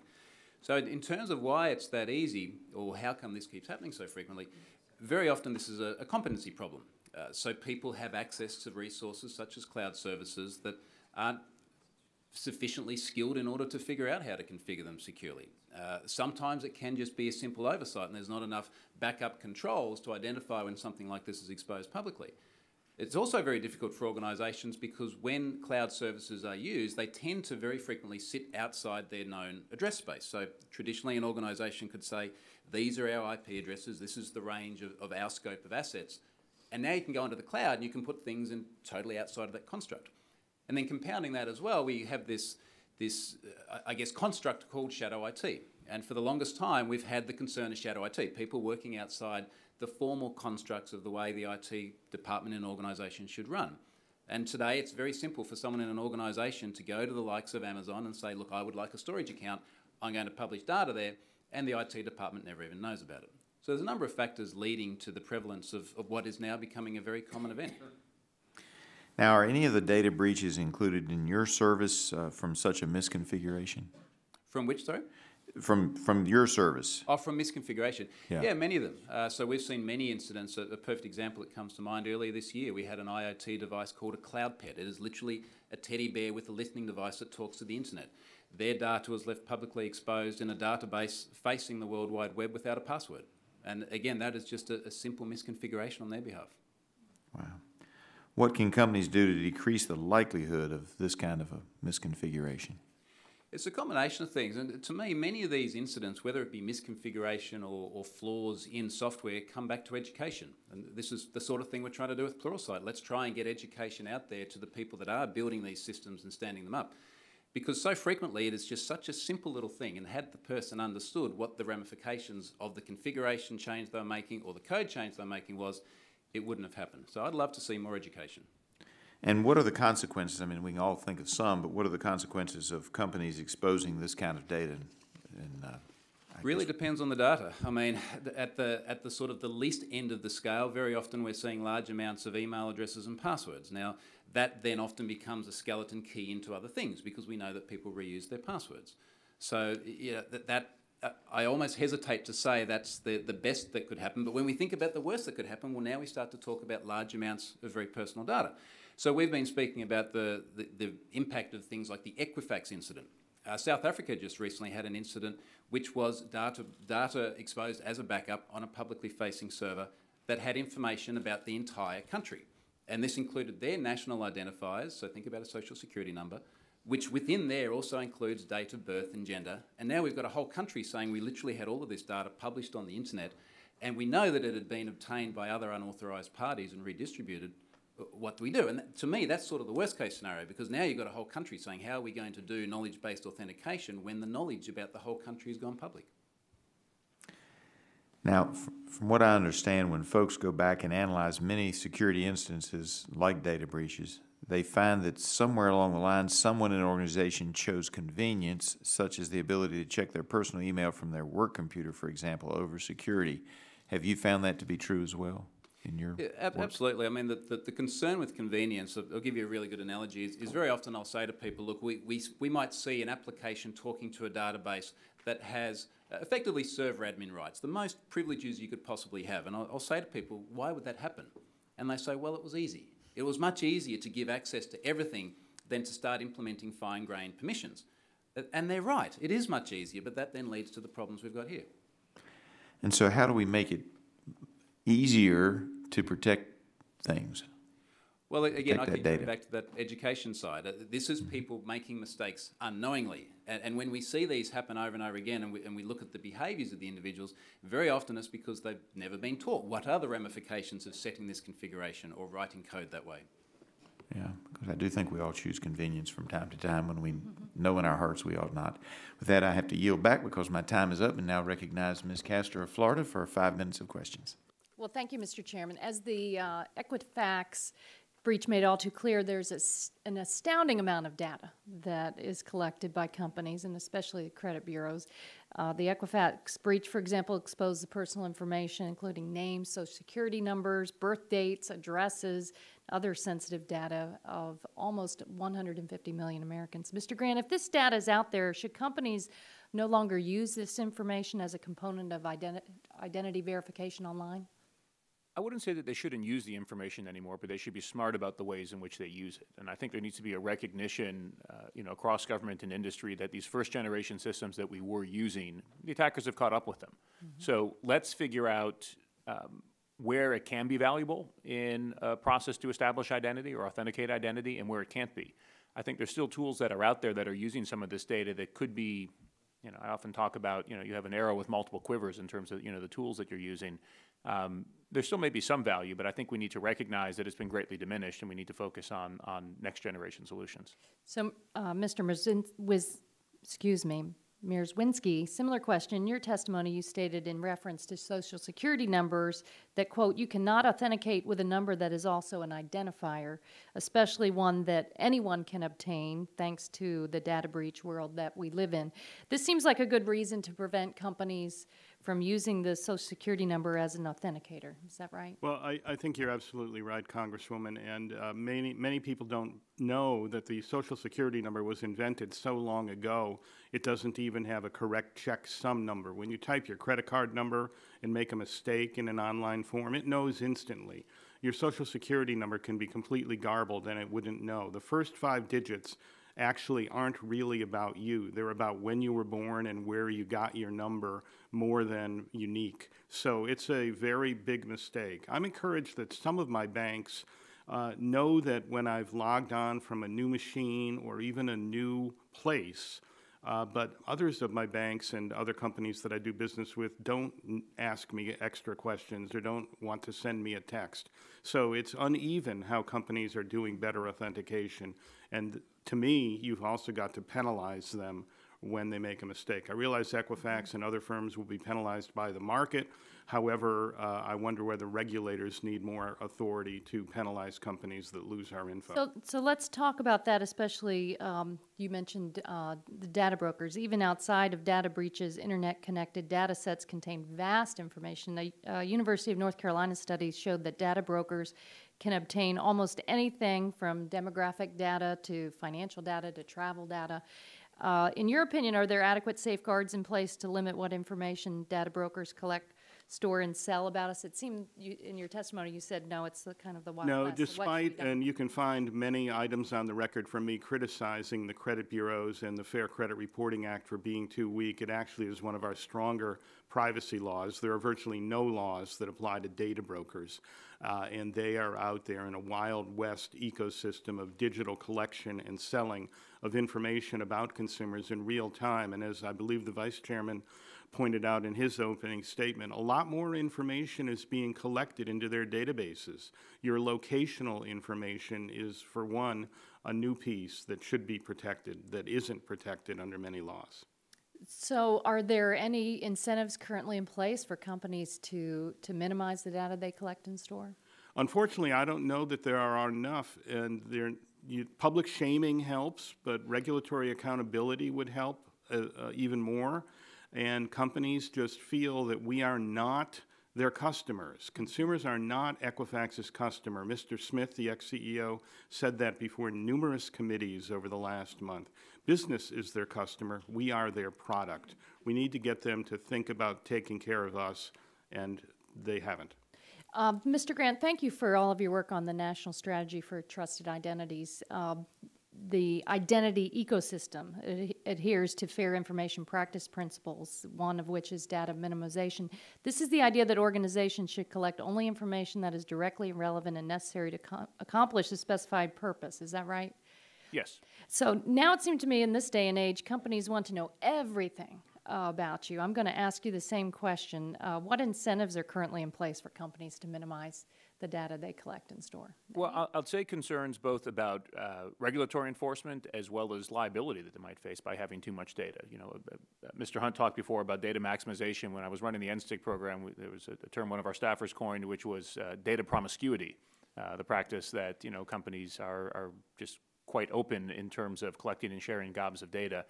So in terms of why it's that easy, or how come this keeps happening so frequently, very often this is a competency problem. So people have access to resources such as cloud services that aren't sufficiently skilled in order to figure out how to configure them securely. Sometimes it can just be a simple oversight and there's not enough backup controls to identify when something like this is exposed publicly. It's also very difficult for organisations because when cloud services are used, they tend to very frequently sit outside their known address space. So traditionally an organisation could say, these are our IP addresses, this is the range of our scope of assets. And now you can go into the cloud and you can put things in totally outside of that construct. And then compounding that as well, we have this I guess, construct called shadow IT. And for the longest time, we've had the concern of shadow IT, people working outside the formal constructs of the way the IT department in an organisation should run. And today, it's very simple for someone in an organisation to go to the likes of Amazon and say, look, I would like a storage account, I'm going to publish data there, and the IT department never even knows about it. So there's a number of factors leading to the prevalence of what is now becoming a very common event. Now, are any of the data breaches included in your service from such a misconfiguration? From which, sorry? From your service? Oh, from misconfiguration. Yeah. Yeah, many of them. So we've seen many incidents. A perfect example that comes to mind earlier this year, we had an IoT device called a cloud pet. It is literally a teddy bear with a listening device that talks to the internet. Their data was left publicly exposed in a database facing the World Wide Web without a password. And again, that is just a simple misconfiguration on their behalf. Wow. What can companies do to decrease the likelihood of this kind of a misconfiguration? It's a combination of things, and to me, many of these incidents, whether it be misconfiguration or flaws in software, come back to education. And this is the sort of thing we're trying to do with Pluralsight. Let's try and get education out there to the people that are building these systems and standing them up. Because so frequently it is just such a simple little thing, and had the person understood what the ramifications of the configuration change they were making or the code change they were making was, it wouldn't have happened. So I'd love to see more education. And what are the consequences? I mean, we can all think of some, but what are the consequences of companies exposing this kind of data? Really depends on the data. I mean, at the sort of the least end of the scale, very often we're seeing large amounts of email addresses and passwords. Now, that then often becomes a skeleton key into other things because we know that people reuse their passwords. So, yeah, I almost hesitate to say that's the best that could happen, but when we think about the worst that could happen, well, now we start to talk about large amounts of very personal data. So we've been speaking about the impact of things like the Equifax incident. South Africa just recently had an incident which was data exposed as a backup on a publicly facing server that had information about the entire country. And this included their national identifiers, so think about a social security number, which within there also includes date of birth and gender. And now we've got a whole country saying we literally had all of this data published on the internet, and we know that it had been obtained by other unauthorised parties and redistributed. What do we do? And to me, that's sort of the worst case scenario, because now you've got a whole country saying, how are we going to do knowledge-based authentication when the knowledge about the whole country has gone public? Now, from what I understand, when folks go back and analyze many security instances like data breaches, they find that somewhere along the line, someone in an organization chose convenience, such as the ability to check their personal email from their work computer, for example, over security. Have you found that to be true as well in your work? Absolutely. I mean, the concern with convenience, I'll give you a really good analogy, is very often I'll say to people, look, we might see an application talking to a database that has effectively server admin rights, the most privileges you could possibly have. And I'll say to people, why would that happen? And they say, well, it was easy. It was much easier to give access to everything than to start implementing fine-grained permissions. And they're right, it is much easier, but that then leads to the problems we've got here. And so how do we make it easier to protect things? Well, again, I that keep data. coming back to that education side. This is people making mistakes unknowingly. And when we see these happen over and over again, and we look at the behaviours of the individuals, very often it's because they've never been taught what are the ramifications of setting this configuration or writing code that way. Yeah, because I do think we all choose convenience from time to time when we know in our hearts we ought not. With that, I have to yield back because my time is up, and now recognize Ms. Castor of Florida for 5 minutes of questions. Well, thank you, Mr. Chairman. As the Equifax breach made all too clear, there's an astounding amount of data that is collected by companies, and especially the credit bureaus. The Equifax breach, for example, exposed the personal information, including names, social security numbers, birth dates, addresses, other sensitive data of almost 150 million Americans. Mr. Grant, if this data is out there, should companies no longer use this information as a component of identity verification online? I wouldn't say that they shouldn't use the information anymore, but they should be smart about the ways in which they use it. And I think there needs to be a recognition, across government and industry that these first-generation systems that we were using, the attackers have caught up with them. So let's figure out where it can be valuable in a process to establish identity or authenticate identity, and where it can't be. I think there's still tools that are out there that are using some of this data that could be, I often talk about, you have an arrow with multiple quivers in terms of, the tools that you're using. There still may be some value, but I think we need to recognize that it's been greatly diminished, and we need to focus on next generation solutions. So, Mr. Mierzwinski, similar question. In your testimony, you stated in reference to Social Security numbers that, quote, you cannot authenticate with a number that is also an identifier, especially one that anyone can obtain thanks to the data breach world that we live in. This seems like a good reason to prevent companies from using the Social Security number as an authenticator. Is that right? Well, I think you're absolutely right, Congresswoman, and many people don't know that the Social Security number was invented so long ago, it doesn't even have a correct checksum number. When you type your credit card number and make a mistake in an online form, it knows instantly. Your Social Security number can be completely garbled and it wouldn't know. The first 5 digits actually aren't really about you. They're about when you were born and where you got your number, more than unique. So it's a very big mistake. I'm encouraged that some of my banks know that when I've logged on from a new machine or even a new place, but others of my banks and other companies that I do business with don't ask me extra questions or don't want to send me a text. So it's uneven how companies are doing better authentication. And to me, you've also got to penalize them when they make a mistake. I realize Equifax and other firms will be penalized by the market. However, I wonder whether regulators need more authority to penalize companies that lose our info. So let's talk about that, especially you mentioned the data brokers. Even outside of data breaches, internet-connected data sets contain vast information. The University of North Carolina studies showed that data brokers can obtain almost anything from demographic data to financial data to travel data. In your opinion, are there adequate safeguards in place to limit what information data brokers collect, store, and sell about us? It seemed in your testimony you said no, it's the kind of the Wild No, West. despite, and you can find many items on the record from me criticizing the credit bureaus and the Fair Credit Reporting Act for being too weak. It actually is one of our stronger privacy laws. There are virtually no laws that apply to data brokers, and they are out there in a Wild West ecosystem of digital collection and selling of information about consumers in real time. And as I believe the Vice Chairman pointed out in his opening statement, a lot more information is being collected into their databases. Your locational information is, for one, a new piece that should be protected, that isn't protected under many laws. So are there any incentives currently in place for companies to minimize the data they collect and store? Unfortunately, I don't know that there are enough, and public shaming helps, but regulatory accountability would help even more. And companies just feel that we are not their customers. Consumers are not Equifax's customer. Mr. Smith, the ex-CEO, said that before numerous committees over the last month. Business is their customer. We are their product. We need to get them to think about taking care of us, and they haven't. Mr. Grant, thank you for all of your work on the National Strategy for Trusted Identities. the identity ecosystem adheres to fair information practice principles, one of which is data minimization. This is the idea that organizations should collect only information that is directly relevant and necessary to accomplish a specified purpose. Is that right? Yes. So now it seems to me in this day and age, companies want to know everything about you. I'm going to ask you the same question. What incentives are currently in place for companies to minimize the data they collect and store? Well, I'll say concerns both about regulatory enforcement as well as liability that they might face by having too much data. You know, Mr. Hunt talked before about data maximization. When I was running the NSTIC program, there was a term one of our staffers coined, which was data promiscuity, the practice that, you know, companies are just quite open in terms of collecting and sharing gobs of data.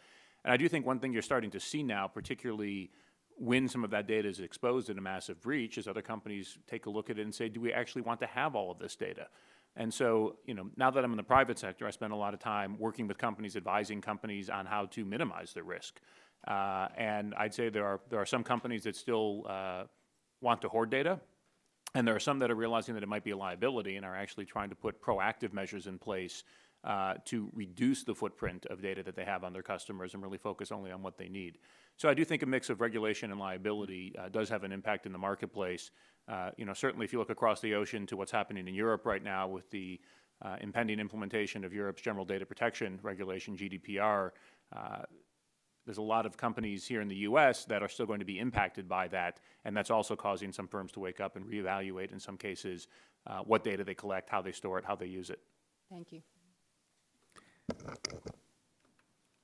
And I do think one thing you're starting to see now, particularly when some of that data is exposed in a massive breach, is other companies take a look at it and say, do we actually want to have all of this data? And so, you know, now that I'm in the private sector, I spend a lot of time working with companies, advising companies on how to minimize their risk. And I'd say there are some companies that still want to hoard data, and there are some that are realizing that it might be a liability and are actually trying to put proactive measures in place to reduce the footprint of data that they have on their customers and really focus only on what they need. So I do think a mix of regulation and liability does have an impact in the marketplace. You know, certainly if you look across the ocean to what's happening in Europe right now with the impending implementation of Europe's General Data Protection Regulation, GDPR, there's a lot of companies here in the U.S. that are still going to be impacted by that, and that's also causing some firms to wake up and reevaluate, in some cases, what data they collect, how they store it, how they use it. Thank you.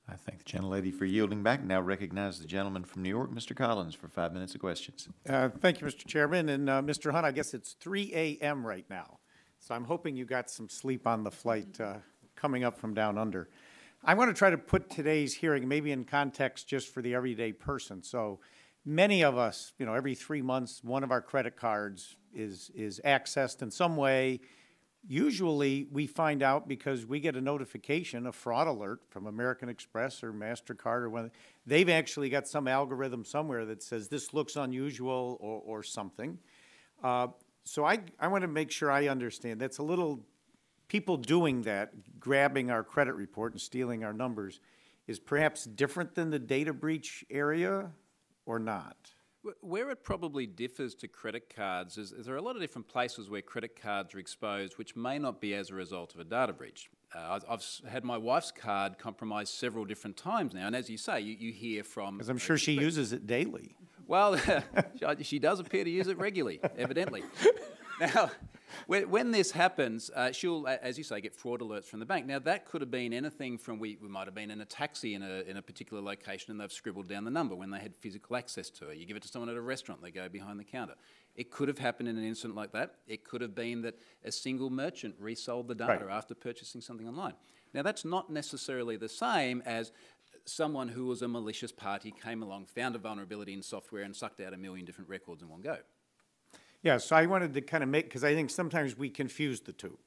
I thank the gentlelady for yielding back. Now recognize the gentleman from New York, Mr. Collins, for 5 minutes of questions. Thank you, Mr. Chairman. And Mr. Hunt, I guess it's 3 a.m. right now, so I'm hoping you got some sleep on the flight coming up from down under. I want to try to put today's hearing maybe in context just for the everyday person. So many of us, you know, every 3 months, one of our credit cards is accessed in some way. Usually we find out because we get a notification, a fraud alert from American Express or MasterCard or one. They've actually got some algorithm somewhere that says this looks unusual or something. So I want to make sure I understand. That's a little, people doing that, grabbing our credit report and stealing our numbers, is perhaps different than the data breach area or not? Where it probably differs to credit cards is there are a lot of different places where credit cards are exposed which may not be as a result of a data breach. I've had my wife's card compromised several different times now, and as you say, you hear from... Because I'm sure she uses it daily. Well, she does appear to use it regularly, evidently. Now, when this happens, she'll, as you say, get fraud alerts from the bank. Now, that could have been anything from we might have been in a taxi in a particular location and they've scribbled down the number when they had physical access to it. You give it to someone at a restaurant, they go behind the counter. It could have happened in an incident like that. It could have been that a single merchant resold the data after purchasing something online. Now, that's not necessarily the same as someone who was a malicious party came along, found a vulnerability in software and sucked out 1 million different records in one go. Yeah, so I wanted to kind of make, because I think sometimes we confuse the two.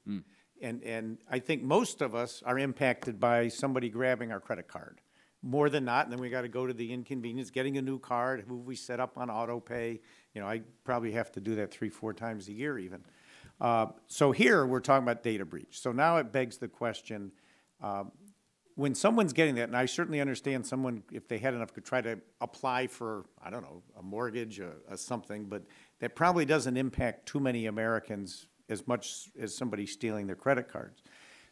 And I think most of us are impacted by somebody grabbing our credit card. More than not, and then we got to go to the inconvenience, getting a new card, who we set up on auto pay. You know, I probably have to do that 3-4 times a year even. So here we're talking about data breach. So now it begs the question, when someone's getting that, and I certainly understand someone, if they had enough, could try to apply for, I don't know, a mortgage, a something, but that probably doesn't impact too many Americans as much as somebody stealing their credit cards.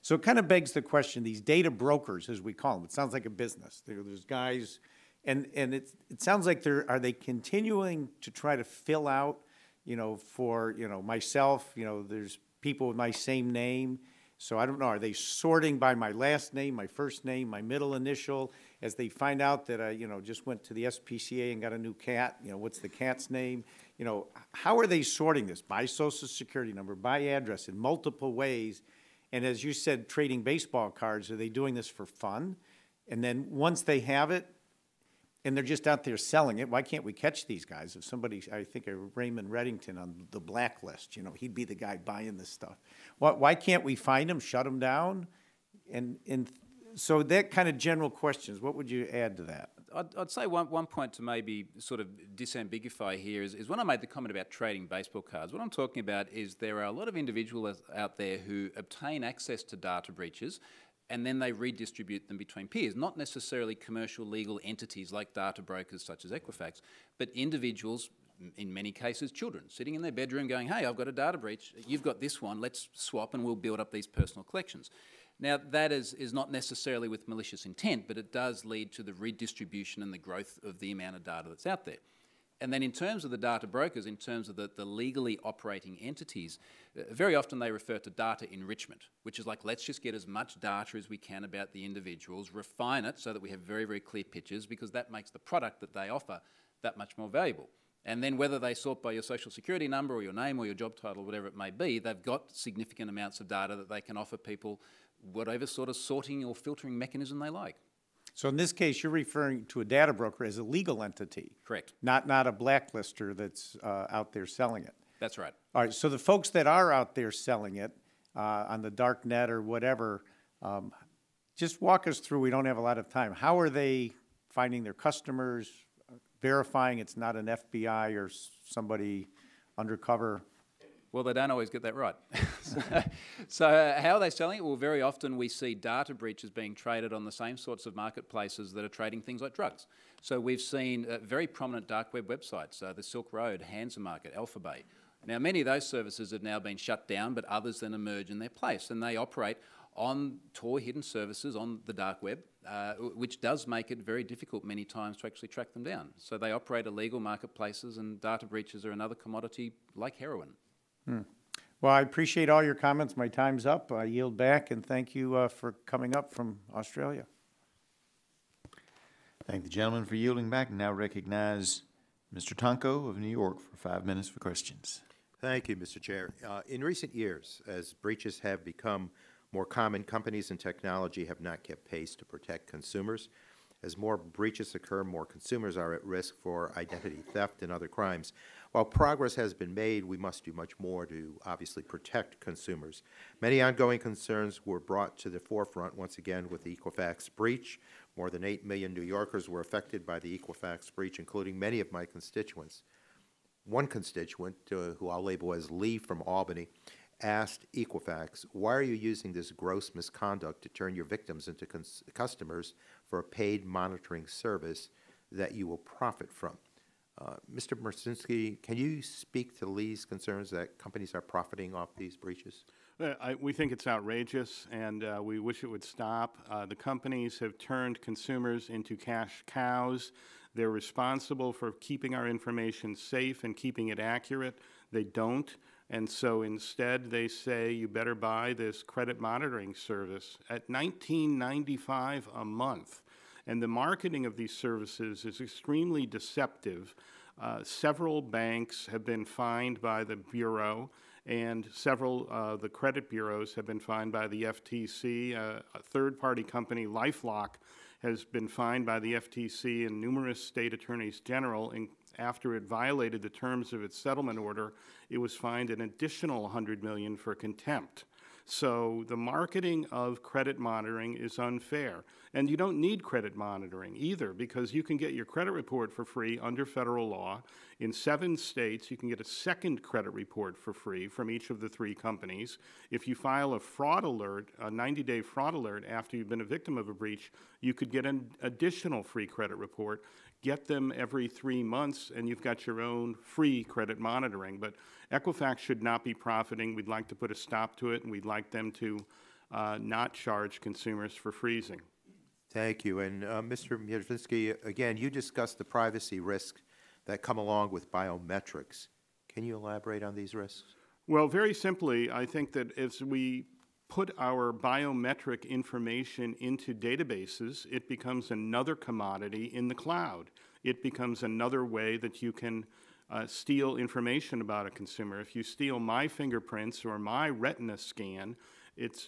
So it kind of begs the question, these data brokers, as we call them, it sounds like a business. There's guys, and it sounds like are they continuing to try to fill out, you know, for, you know, myself, you know, there's people with my same name. So I don't know, are they sorting by my last name, my first name, my middle initial, as they find out that I, you know, just went to the SPCA and got a new cat, you know, what's the cat's name? You know, how are they sorting this? By social security number, by address, in multiple ways? And as you said, trading baseball cards, are they doing this for fun? And then once they have it, and they're just out there selling it, why can't we catch these guys? If somebody, I think of Raymond Reddington on the blacklist, you know, he'd be the guy buying this stuff. Why can't we find him, shut him down? And so that kind of general questions, what would you add to that? I'd say one point to maybe sort of disambiguify here is when I made the comment about trading baseball cards, what I'm talking about is there are a lot of individuals out there who obtain access to data breaches and then they redistribute them between peers, not necessarily commercial legal entities like data brokers such as Equifax, but individuals, in many cases children, sitting in their bedroom going, hey, I've got a data breach, you've got this one, let's swap and we'll build up these personal collections. Now, that is not necessarily with malicious intent, but it does lead to the redistribution and the growth of the amount of data that's out there. And then in terms of the data brokers, in terms of the legally operating entities, very often they refer to data enrichment, which is like, let's just get as much data as we can about the individuals, refine it so that we have very, very clear pictures, because that makes the product that they offer that much more valuable. And then whether they sort by your social security number or your name or your job title, whatever it may be, they've got significant amounts of data that they can offer people whatever sort of sorting or filtering mechanism they like. So in this case, you're referring to a data broker as a legal entity. Correct. Not a blacklister that's out there selling it. That's right. All right, so the folks that are out there selling it on the dark net or whatever, just walk us through, we don't have a lot of time. How are they finding their customers, verifying it's not an FBI or somebody undercover? Well, they don't always get that right. So how are they selling it? Well, very often we see data breaches being traded on the same sorts of marketplaces that are trading things like drugs. So we've seen very prominent dark web websites, the Silk Road, Hansa Market, Alphabay. Now, many of those services have now been shut down, but others then emerge in their place, and they operate on Tor hidden services on the dark web, which does make it very difficult many times to actually track them down. So they operate illegal marketplaces, and data breaches are another commodity like heroin. Well, I appreciate all your comments. My time's up. I yield back, and thank you for coming up from Australia. Thank the gentleman for yielding back, and now recognize Mr. Tonko of New York for 5 minutes for questions. Thank you, Mr. Chair. In recent years, as breaches have become more common, companies and technology have not kept pace to protect consumers. As more breaches occur, more consumers are at risk for identity theft and other crimes. While progress has been made, we must do much more to obviously protect consumers. Many ongoing concerns were brought to the forefront once again with the Equifax breach. More than 8 million New Yorkers were affected by the Equifax breach, including many of my constituents. One constituent, who I'll label as Lee from Albany, asked Equifax, why are you using this gross misconduct to turn your victims into customers for a paid monitoring service that you will profit from? Mr. Mersinski, can you speak to Lee's concerns that companies are profiting off these breaches? We think it's outrageous, and we wish it would stop. The companies have turned consumers into cash cows. They're responsible for keeping our information safe and keeping it accurate. They don't. And so instead, they say you better buy this credit monitoring service at $19.95 a month. And the marketing of these services is extremely deceptive. Several banks have been fined by the Bureau, and several the credit bureaus have been fined by the FTC. A third-party company, LifeLock, has been fined by the FTC and numerous state attorneys general. After it violated the terms of its settlement order, it was fined an additional $100 million for contempt. So the marketing of credit monitoring is unfair. And you don't need credit monitoring either, because you can get your credit report for free under federal law. In 7 states, you can get a second credit report for free from each of the 3 companies. If you file a fraud alert, a 90-day fraud alert after you've been a victim of a breach, you could get an additional free credit report. Get them every 3 months, and you've got your own free credit monitoring. But Equifax should not be profiting. We'd like to put a stop to it, and we'd like them to not charge consumers for freezing. Thank you. And Mr. Mierczynski, again, you discussed the privacy risks that come along with biometrics. Can you elaborate on these risks? Well, very simply, I think that as we put our biometric information into databases, it becomes another commodity in the cloud. It becomes another way that you can steal information about a consumer. If you steal my fingerprints or my retina scan,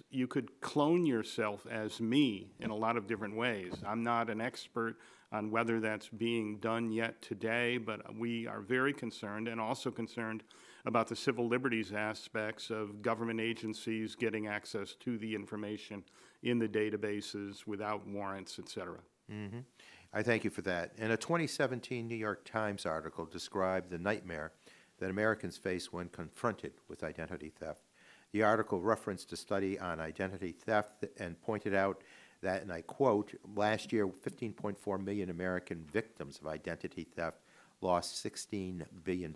you could clone yourself as me in a lot of different ways. I'm not an expert on whether that's being done yet today, but we are very concerned, and also concerned about the civil liberties aspects of government agencies getting access to the information in the databases without warrants, et cetera. Mm-hmm. I thank you for that. And a 2017 New York Times article described the nightmare that Americans face when confronted with identity theft. The article referenced a study on identity theft and pointed out that, and I quote, last year 15.4 million American victims of identity theft lost $16 billion.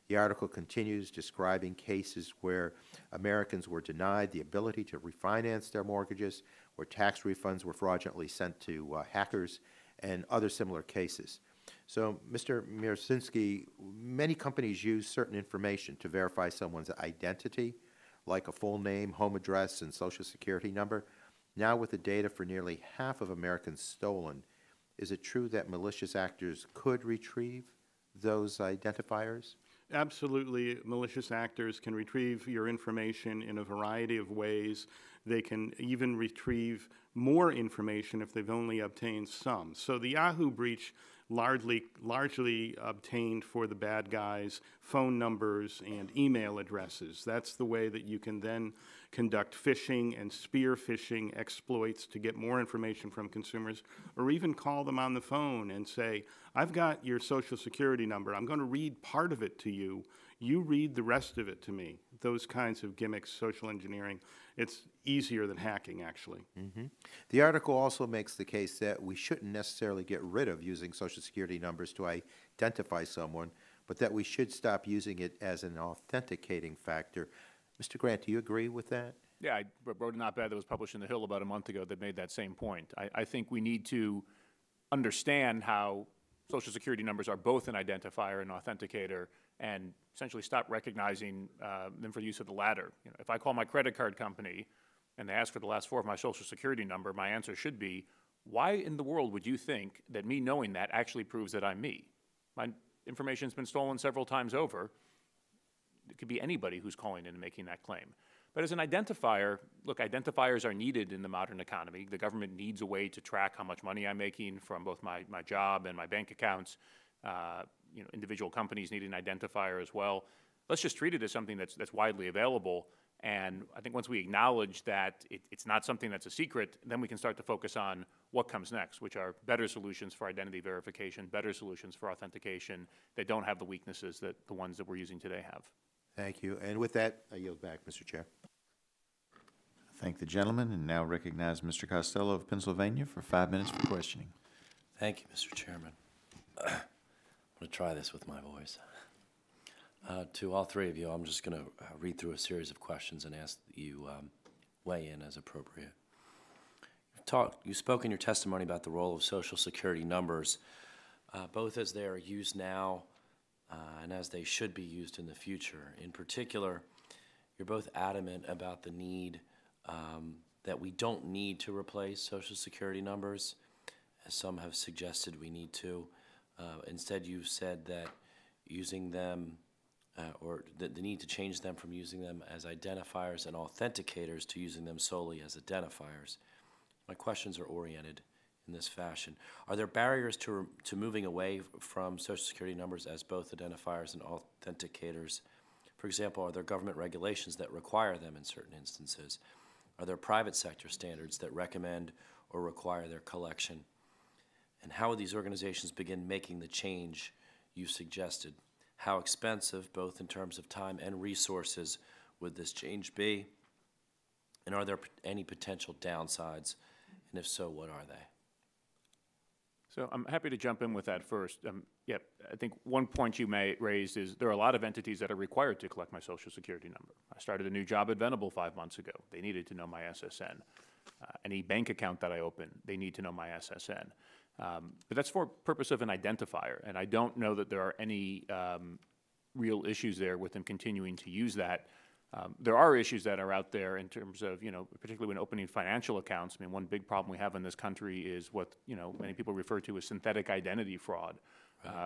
The article continues describing cases where Americans were denied the ability to refinance their mortgages, where tax refunds were fraudulently sent to hackers, and other similar cases. So, Mr. Mierczynski, many companies use certain information to verify someone's identity, like a full name, home address, and social security number. Now, with the data for nearly half of Americans stolen, is it true that malicious actors could retrieve those identifiers? Absolutely. Malicious actors can retrieve your information in a variety of ways. They can even retrieve more information if they've only obtained some. So the Yahoo breach largely obtained for the bad guys phone numbers and email addresses. That's the way that you can then conduct phishing and spear phishing exploits to get more information from consumers, or even call them on the phone and say, I've got your social security number. I'm going to read part of it to you. You read the rest of it to me. Those kinds of gimmicks, social engineering, it's easier than hacking, actually. Mm-hmm. The article also makes the case that we shouldn't necessarily get rid of using social security numbers to identify someone, but that we should stop using it as an authenticating factor. Mr. Grant, do you agree with that? Yeah, I wrote an op-ed that was published in The Hill about a month ago that made that same point. I think we need to understand how Social Security numbers are both an identifier and authenticator, and essentially stop recognizing them for the use of the latter. You know, if I call my credit card company and they ask for the last four of my Social Security number, my answer should be, why in the world would you think that me knowing that actually proves that I'm me? My information's been stolen several times over. It could be anybody who's calling in and making that claim. But as an identifier, look, identifiers are needed in the modern economy. The government needs a way to track how much money I'm making from both my job and my bank accounts. You know, individual companies need an identifier as well. Let's just treat it as something that's widely available. And I think once we acknowledge that it's not something that's a secret, then we can start to focus on what comes next, which are better solutions for identity verification, better solutions for authentication that don't have the weaknesses that the ones that we're using today have. Thank you. And with that, I yield back, Mr. Chair. Thank the gentleman, and now recognize Mr. Costello of Pennsylvania for 5 minutes for questioning. Thank you, Mr. Chairman. I'm going to try this with my voice. To all three of you, I'm just going to read through a series of questions and ask that you weigh in as appropriate. You spoke in your testimony about the role of Social Security numbers, both as they are used now and as they should be used in the future. In particular, you're both adamant about the need that we don't need to replace Social Security numbers, as some have suggested we need to. Instead, you've said that using them, or the need to change them from using them as identifiers and authenticators to using them solely as identifiers. My questions are oriented in this fashion. Are there barriers to moving away from Social Security numbers as both identifiers and authenticators? For example, are there government regulations that require them in certain instances? Are there private sector standards that recommend or require their collection? And how would these organizations begin making the change you suggested? How expensive, both in terms of time and resources, would this change be? And are there any potential downsides? And if so, what are they? So I'm happy to jump in with that first. Yeah, I think one point you may raise is there are a lot of entities that are required to collect my Social Security number. I started a new job at Venable 5 months ago. They needed to know my SSN. Any bank account that I open, they need to know my SSN. But that's for purpose of an identifier, and I don't know that there are any real issues there with them continuing to use that. There are issues that are out there in terms of, you know, particularly when opening financial accounts. I mean, one big problem we have in this country is what, you know, many people refer to as synthetic identity fraud.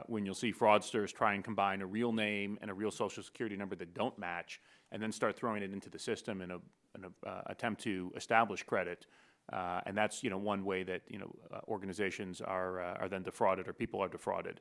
When you'll see fraudsters try and combine a real name and a real Social Security number that don't match, and then start throwing it into the system in an attempt to establish credit. And that's, you know, one way that, you know, organizations are then defrauded, or people are defrauded.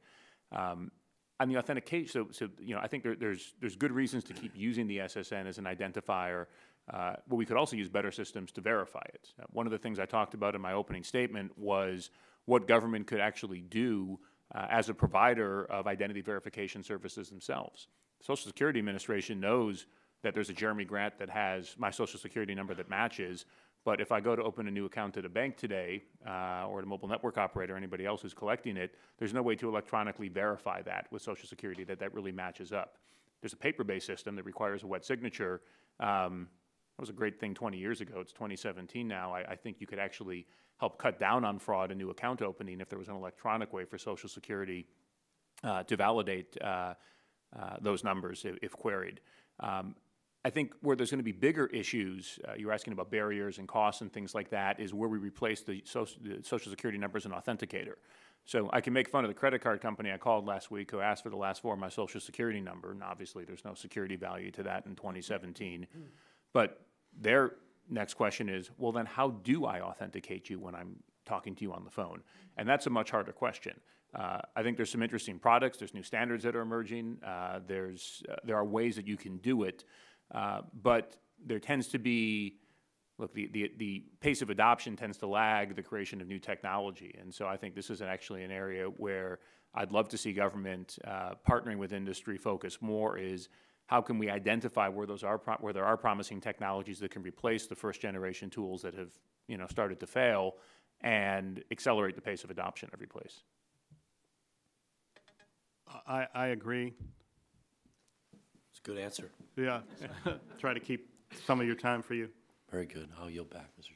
On the authentication, so you know, I think there's good reasons to keep using the SSN as an identifier, but we could also use better systems to verify it. One of the things I talked about in my opening statement was what government could actually do as a provider of identity verification services themselves. The Social Security Administration knows that there's a Jeremy Grant that has my Social Security number that matches, but if I go to open a new account at a bank today, or at a mobile network operator, or anybody else who's collecting it, there's no way to electronically verify that with Social Security that that really matches up. There's a paper-based system that requires a wet signature. That was a great thing 20 years ago. It's 2017 now. I think you could actually help cut down on fraud and new account opening if there was an electronic way for Social Security to validate those numbers if queried. I think where there's going to be bigger issues, you were asking about barriers and costs and things like that, is where we replace the Social Security number as an authenticator. So I can make fun of the credit card company I called last week who asked for the last four of my Social Security number, and obviously there's no security value to that in 2017. But their next question is, well, then how do I authenticate you when I'm talking to you on the phone? And that's a much harder question. I think there's some interesting products. There's new standards that are emerging. There are ways that you can do it. But there tends to be, look, the pace of adoption tends to lag the creation of new technology. And so I think this is actually an area where I'd love to see government partnering with industry focus more is how can we identify where there are promising technologies that can replace the first generation tools that have started to fail and accelerate the pace of adoption every place. I agree. It's a good answer. Yeah. Try to keep some of your time for you. Very good. I'll yield back, Mr.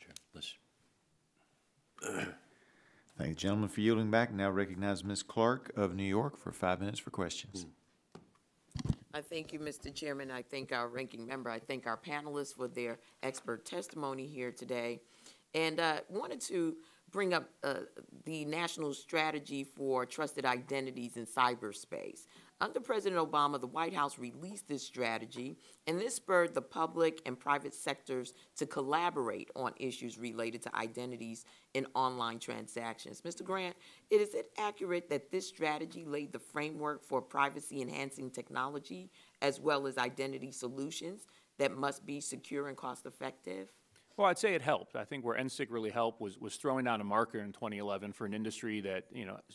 Chairman. Thank you, gentlemen, for yielding back. Now recognize Ms. Clark of New York for 5 minutes for questions. I thank you, Mr. Chairman. I thank our ranking member. I thank our panelists for their expert testimony here today. And wanted to bring up the national strategy for trusted identities in cyberspace. Under President Obama, the White House released this strategy, and this spurred the public and private sectors to collaborate on issues related to identities in online transactions. Mr. Grant, is it accurate that this strategy laid the framework for privacy-enhancing technology as well as identity solutions that must be secure and cost-effective? Well, I'd say it helped. I think where NSTIC really helped was throwing down a marker in 2011 for an industry that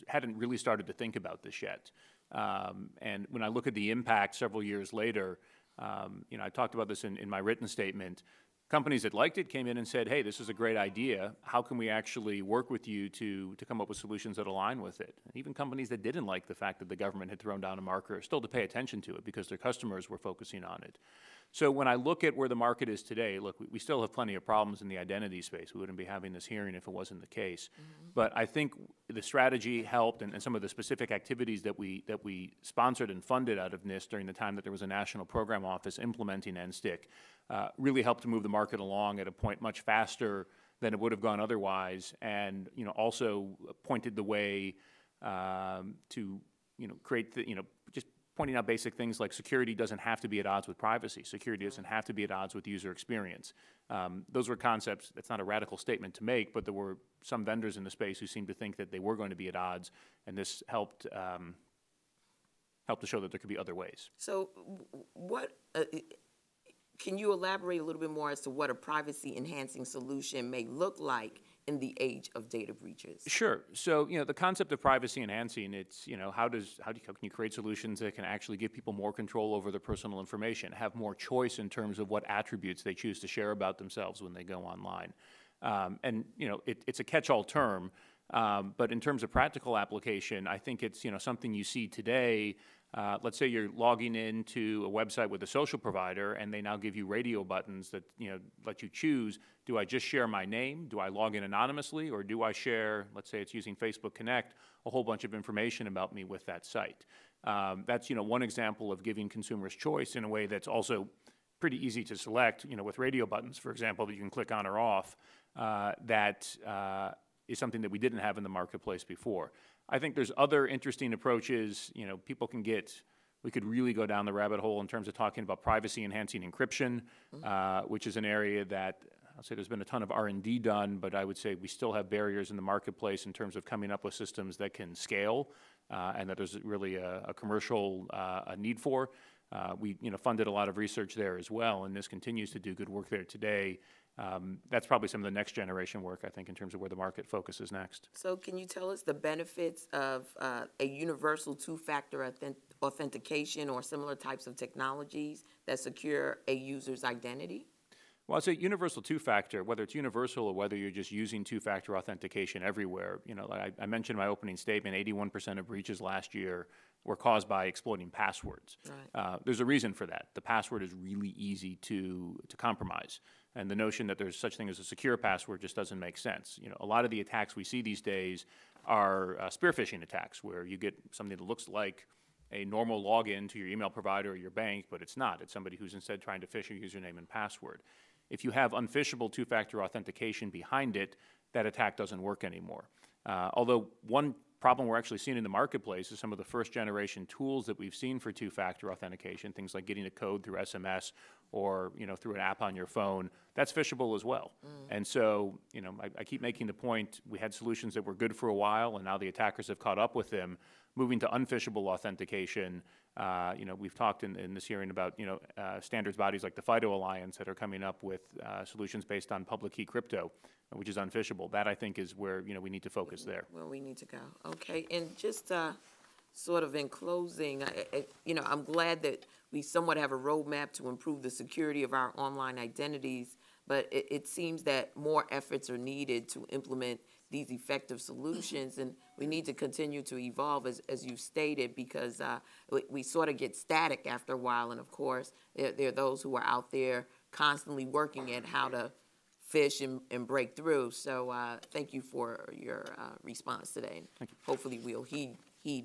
hadn't really started to think about this yet. And when I look at the impact several years later, I talked about this in my written statement. Companies that liked it came in and said, hey, this is a great idea. How can we actually work with you to come up with solutions that align with it? And even companies that didn't like the fact that the government had thrown down a marker still to pay attention to it because their customers were focusing on it. So when I look at where the market is today, look, we still have plenty of problems in the identity space. We wouldn't be having this hearing if it wasn't the case. But I think the strategy helped, and some of the specific activities that we sponsored and funded out of NIST during the time that there was a national program office implementing NSTIC really helped to move the market along at a point much faster than it would have gone otherwise, and also pointed the way to create just pointing out basic things like security doesn't have to be at odds with privacy. Security doesn't have to be at odds with user experience. Those were concepts, that's not a radical statement to make, but there were some vendors in the space who seemed to think that they were going to be at odds, and this helped to show that there could be other ways. So what, can you elaborate a little bit more as to what a privacy-enhancing solution may look like in the age of data breaches? Sure. So, the concept of privacy enhancing, it's, how can you create solutions that can actually give people more control over their personal information, have more choice in terms of what attributes they choose to share about themselves when they go online. And, it's a catch-all term, but in terms of practical application, I think it's, something you see today. Let's say you're logging into a website with a social provider and they now give you radio buttons that let you choose, do I just share my name, do I log in anonymously, or do I share, let's say it's using Facebook Connect, a whole bunch of information about me with that site. That's one example of giving consumers choice in a way that's also pretty easy to select, with radio buttons, for example, that you can click on or off. That is something that we didn't have in the marketplace before. I think there's other interesting approaches. We could really go down the rabbit hole in terms of talking about privacy-enhancing encryption, which is an area that I'll say there's been a ton of R&D done, but I would say we still have barriers in the marketplace in terms of coming up with systems that can scale, and that there's really a commercial need for. We funded a lot of research there as well, and this continues to do good work there today. That's probably some of the next generation work, I think, in terms of where the market focuses next. So can you tell us the benefits of a universal two-factor authentication or similar types of technologies that secure a user's identity? Well, I'd say universal two-factor, whether it's universal or whether you're just using two-factor authentication everywhere. You know, like I mentioned in my opening statement, 81% of breaches last year were caused by exploiting passwords. Right. There's a reason for that. The password is really easy to compromise. And the notion that there's such thing as a secure password just doesn't make sense. You know, a lot of the attacks we see these days are spear phishing attacks, where you get something that looks like a normal login to your email provider or your bank, but it's not. It's somebody who's instead trying to phish your username and password. If you have unphishable two-factor authentication behind it, that attack doesn't work anymore. Although one problem we're actually seeing in the marketplace is some of the first-generation tools that we've seen for two-factor authentication, things like getting a code through SMS or, you know, through an app on your phone, that's phishable as well. And so, you know, I keep making the point, we had solutions that were good for a while, and now the attackers have caught up with them. Moving to unphishable authentication, you know, we've talked in this hearing about, you know, standards bodies like the FIDO Alliance that are coming up with solutions based on public key crypto, which is unphishable. That, I think, is where, you know, we need to focus there. Well, we need to go. Okay, and just sort of in closing, you know, I'm glad that we somewhat have a roadmap to improve the security of our online identities, but it seems that more efforts are needed to implement these effective solutions, and we need to continue to evolve, as you stated, because we sort of get static after a while, and of course, there are those who are out there constantly working at how to fish and break through. So thank you for your response today. Thank you. Hopefully we'll heed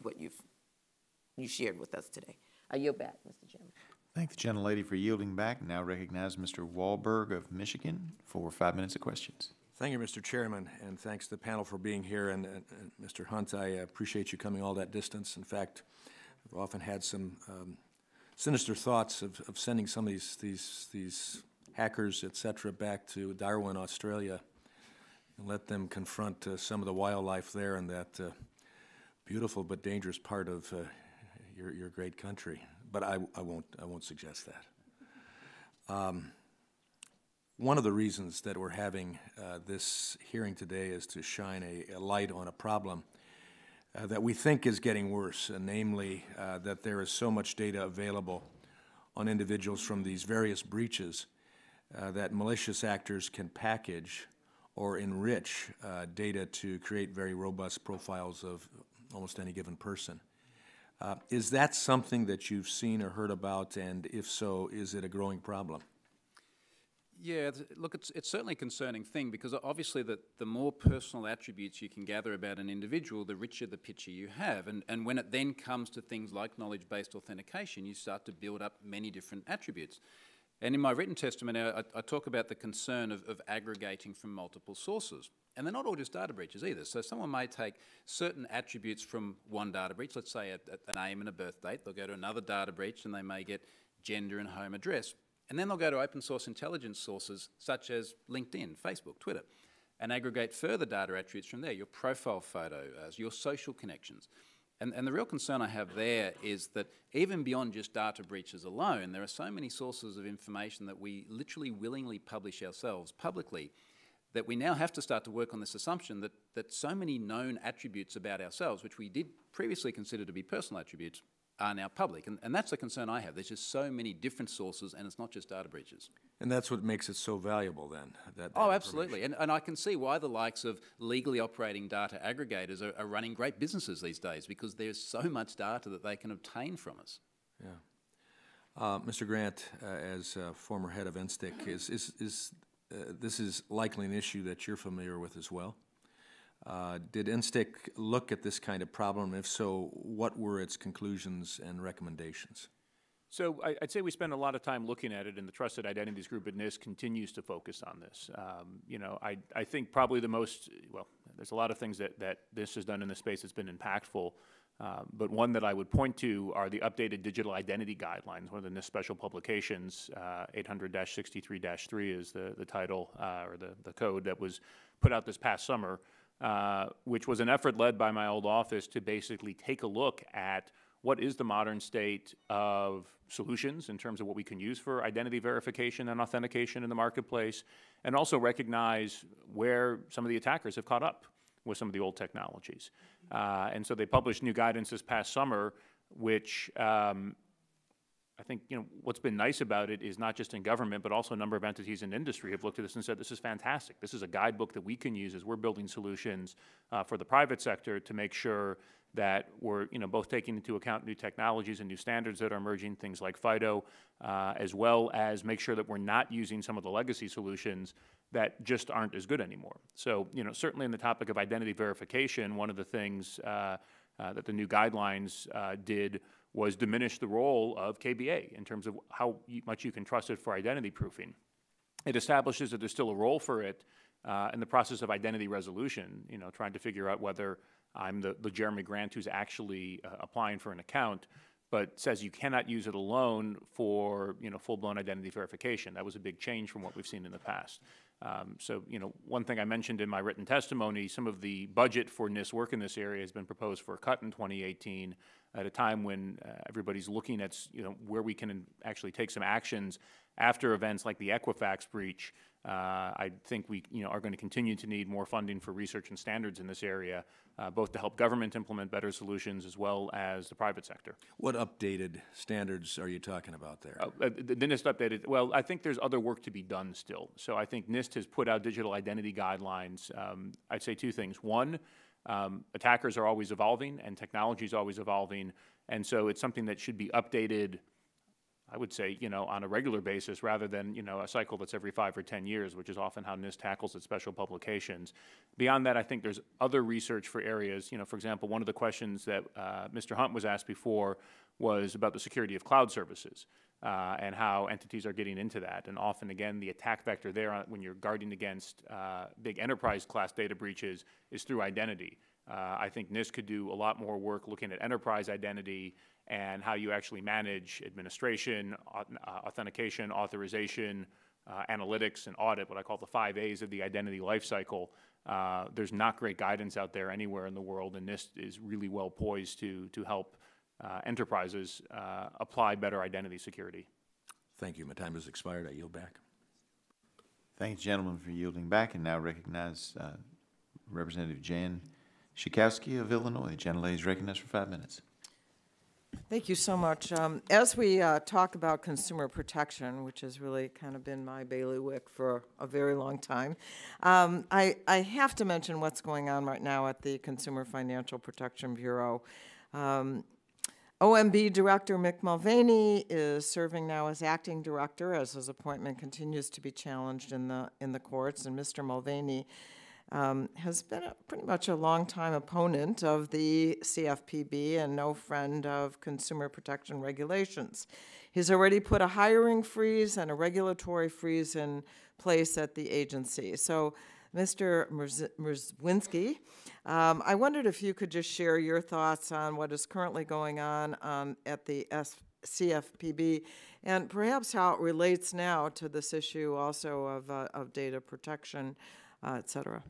what you shared with us today. I yield back, Mr. Chairman. Thank the gentlelady for yielding back. Now recognize Mr. Wahlberg of Michigan for 5 minutes of questions. Thank you, Mr. Chairman, and thanks to the panel for being here. And Mr. Hunt, I appreciate you coming all that distance. In fact, I've often had some sinister thoughts of sending some of these hackers, et cetera, back to Darwin, Australia, and let them confront some of the wildlife there in that beautiful but dangerous part of your great country. But I won't suggest that. One of the reasons that we're having this hearing today is to shine a light on a problem that we think is getting worse, namely that there is so much data available on individuals from these various breaches that malicious actors can package or enrich data to create very robust profiles of almost any given person. Is that something that you've seen or heard about, and if so, is it a growing problem? Yeah, look, it's certainly a concerning thing, because obviously the more personal attributes you can gather about an individual, the richer the picture you have. And when it then comes to things like knowledge-based authentication, you start to build up many different attributes. And in my written testimony, I talk about the concern of aggregating from multiple sources. And they're not all just data breaches either. So someone may take certain attributes from one data breach, let's say a name and a birth date. They'll go to another data breach and they may get gender and home address. And then they'll go to open source intelligence sources such as LinkedIn, Facebook, Twitter, and aggregate further data attributes from there, your profile photos, your social connections. And the real concern I have there is that even beyond just data breaches alone, there are so many sources of information that we literally willingly publish ourselves publicly that we now have to start to work on this assumption that so many known attributes about ourselves, which we did previously consider to be personal attributes, are now public. And that's the concern I have. There's just so many different sources, and it's not just data breaches. And that's what makes it so valuable then? That oh, absolutely. And I can see why the likes of legally operating data aggregators are running great businesses these days, because there's so much data that they can obtain from us. Yeah. Mr. Grant, as former head of NSTIC, this is likely an issue that you're familiar with as well. Did NSTIC look at this kind of problem? If so, what were its conclusions and recommendations? So I'd say we spend a lot of time looking at it, and the Trusted Identities Group at NIST continues to focus on this. You know, I think probably the most, well, there's a lot of things that NIST has done in this space that's been impactful, but one that I would point to are the updated digital identity guidelines, one of the NIST special publications. 800-63-3 is the title or the code that was put out this past summer, which was an effort led by my old office to basically take a look at what is the modern state of solutions in terms of what we can use for identity verification and authentication in the marketplace, and also recognize where some of the attackers have caught up with some of the old technologies. And so they published new guidance this past summer which I think, what's been nice about it is not just in government, but also a number of entities in industry have looked at this and said, this is fantastic. This is a guidebook that we can use as we're building solutions for the private sector to make sure that we're, both taking into account new technologies and new standards that are emerging, things like FIDO, as well as make sure that we're not using some of the legacy solutions that just aren't as good anymore. So, certainly in the topic of identity verification, one of the things that the new guidelines did was diminish the role of KBA in terms of how much you can trust it for identity proofing. It establishes that there's still a role for it in the process of identity resolution, trying to figure out whether I'm the Jeremy Grant who's actually applying for an account, but says you cannot use it alone for, full-blown identity verification. That was a big change from what we've seen in the past. So, one thing I mentioned in my written testimony, some of the budget for NIST work in this area has been proposed for a cut in 2018 at a time when everybody's looking at, where we can actually take some actions after events like the Equifax breach. I think we, are going to continue to need more funding for research and standards in this area, both to help government implement better solutions as well as the private sector. What updated standards are you talking about there? The NIST updated, well, I think there's other work to be done still. So I think NIST has put out digital identity guidelines. I'd say two things. One, attackers are always evolving and technology is always evolving, and so it's something that should be updated, I would say, on a regular basis rather than, a cycle that's every 5 or 10 years, which is often how NIST tackles its special publications. Beyond that, I think there's other research for areas, for example, one of the questions that Mr. Hunt was asked before was about the security of cloud services and how entities are getting into that. And often, again, the attack vector there when you're guarding against big enterprise class data breaches is through identity. I think NIST could do a lot more work looking at enterprise identity and how you actually manage administration, authentication, authorization, analytics, and audit, what I call the 5 A's of the identity lifecycle. There's not great guidance out there anywhere in the world, and NIST is really well poised to help enterprises apply better identity security. Thank you. My time has expired. I yield back. Thank you, gentlemen, for yielding back, and now recognize Representative Jan Schakowsky of Illinois. The gentlelady is recognized for 5 minutes. Thank you so much. As we talk about consumer protection, which has really kind of been my bailiwick for a very long time, I have to mention what's going on right now at the Consumer Financial Protection Bureau. OMB Director Mick Mulvaney is serving now as acting director, as his appointment continues to be challenged in the courts, and Mr. Mulvaney has been pretty much a longtime opponent of the CFPB and no friend of consumer protection regulations. He's already put a hiring freeze and a regulatory freeze in place at the agency. So, Mr. Mrzwinski, I wondered if you could just share your thoughts on what is currently going on at the CFPB and perhaps how it relates now to this issue also of data protection, et cetera.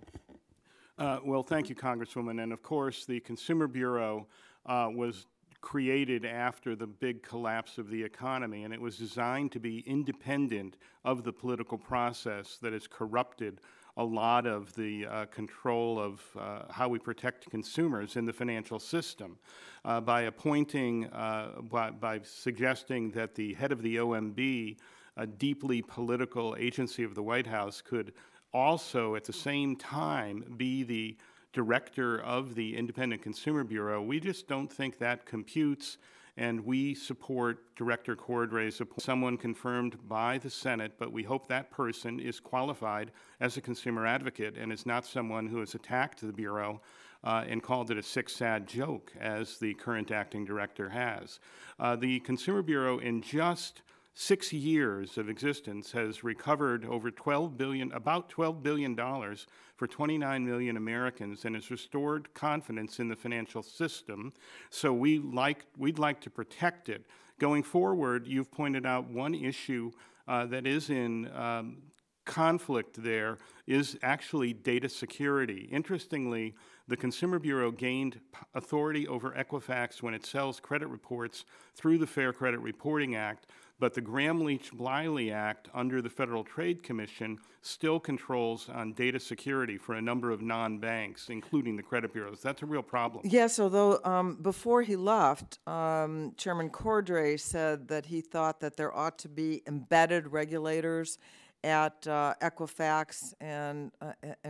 Well, thank you, Congresswoman. And of course, the Consumer Bureau was created after the big collapse of the economy, and it was designed to be independent of the political process that has corrupted a lot of the control of how we protect consumers in the financial system by appointing, by suggesting that the head of the OMB, a deeply political agency of the White House, could also at the same time be the director of the Independent Consumer Bureau. We just don't think that computes, and we support Director Cordray's appointment, someone confirmed by the Senate, but we hope that person is qualified as a consumer advocate and is not someone who has attacked the Bureau and called it a sick, sad joke, as the current acting director has. The Consumer Bureau, in just 6 years of existence, has recovered over about $12 billion for 29 million Americans, and has restored confidence in the financial system. So we'd like to protect it. Going forward, you've pointed out one issue that is in conflict there is actually data security. Interestingly, the Consumer Bureau gained authority over Equifax when it sells credit reports through the Fair Credit Reporting Act, but the Gramm-Leach-Bliley Act under the Federal Trade Commission still controls on data security for a number of non-banks, including the credit bureaus. That's a real problem. Yes, although before he left, Chairman Cordray said that he thought that there ought to be embedded regulators at Equifax and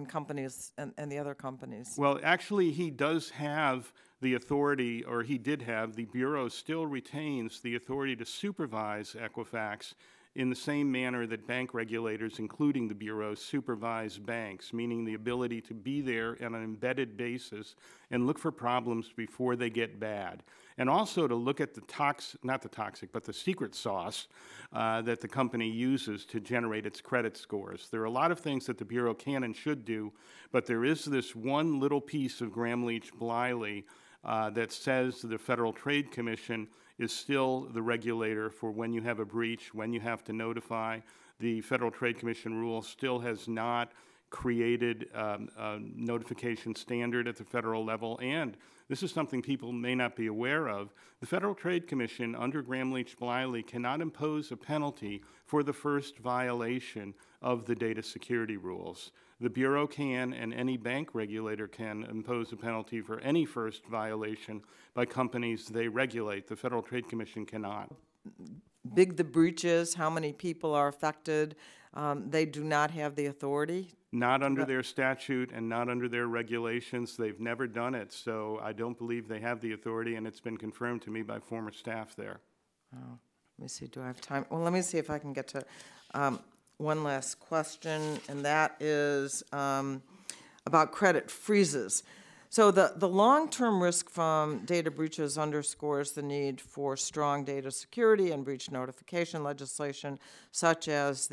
companies and the other companies. Well, actually, he does have the authority, or he did have, the Bureau still retains the authority to supervise Equifax in the same manner that bank regulators, including the Bureau, supervise banks, meaning the ability to be there on an embedded basis and look for problems before they get bad. And also to look at the the secret sauce that the company uses to generate its credit scores. There are a lot of things that the Bureau can and should do, but there is this one little piece of Gramm-Leach-Bliley that says the Federal Trade Commission is still the regulator for when you have a breach, when you have to notify. The Federal Trade Commission rule still has not created a notification standard at the federal level, and this is something people may not be aware of. The Federal Trade Commission under Gramm-Leach-Bliley cannot impose a penalty for the first violation of the data security rules. The Bureau can, and any bank regulator can, impose a penalty for any first violation by companies they regulate. The Federal Trade Commission cannot. Big the breach is, how many people are affected, they do not have the authority? Not under their statute and not under their regulations. They've never done it, so I don't believe they have the authority, and it's been confirmed to me by former staff there. Oh, let me see, do I have time? Well, let me see if I can get to one last question, and that is about credit freezes. So the long-term risk from data breaches underscores the need for strong data security and breach notification legislation, such as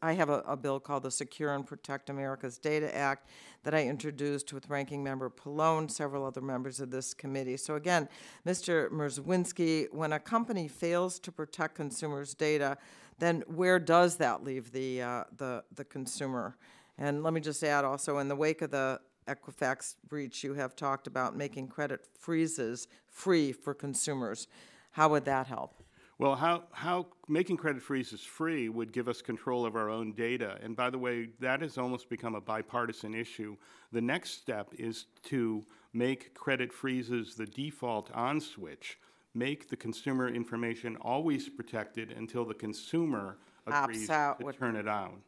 I have a bill called the Secure and Protect America's Data Act that I introduced with Ranking Member Pallone, several other members of this committee. So again, Mr. Mierzwinski, when a company fails to protect consumers' data, then where does that leave the consumer? And let me just add also, in the wake of the Equifax breach, you have talked about making credit freezes free for consumers. How would that help? Well, how making credit freezes free would give us control of our own data. And by the way, that has almost become a bipartisan issue. The next step is to make credit freezes the default on switch, make the consumer information always protected until the consumer agrees to turn it on.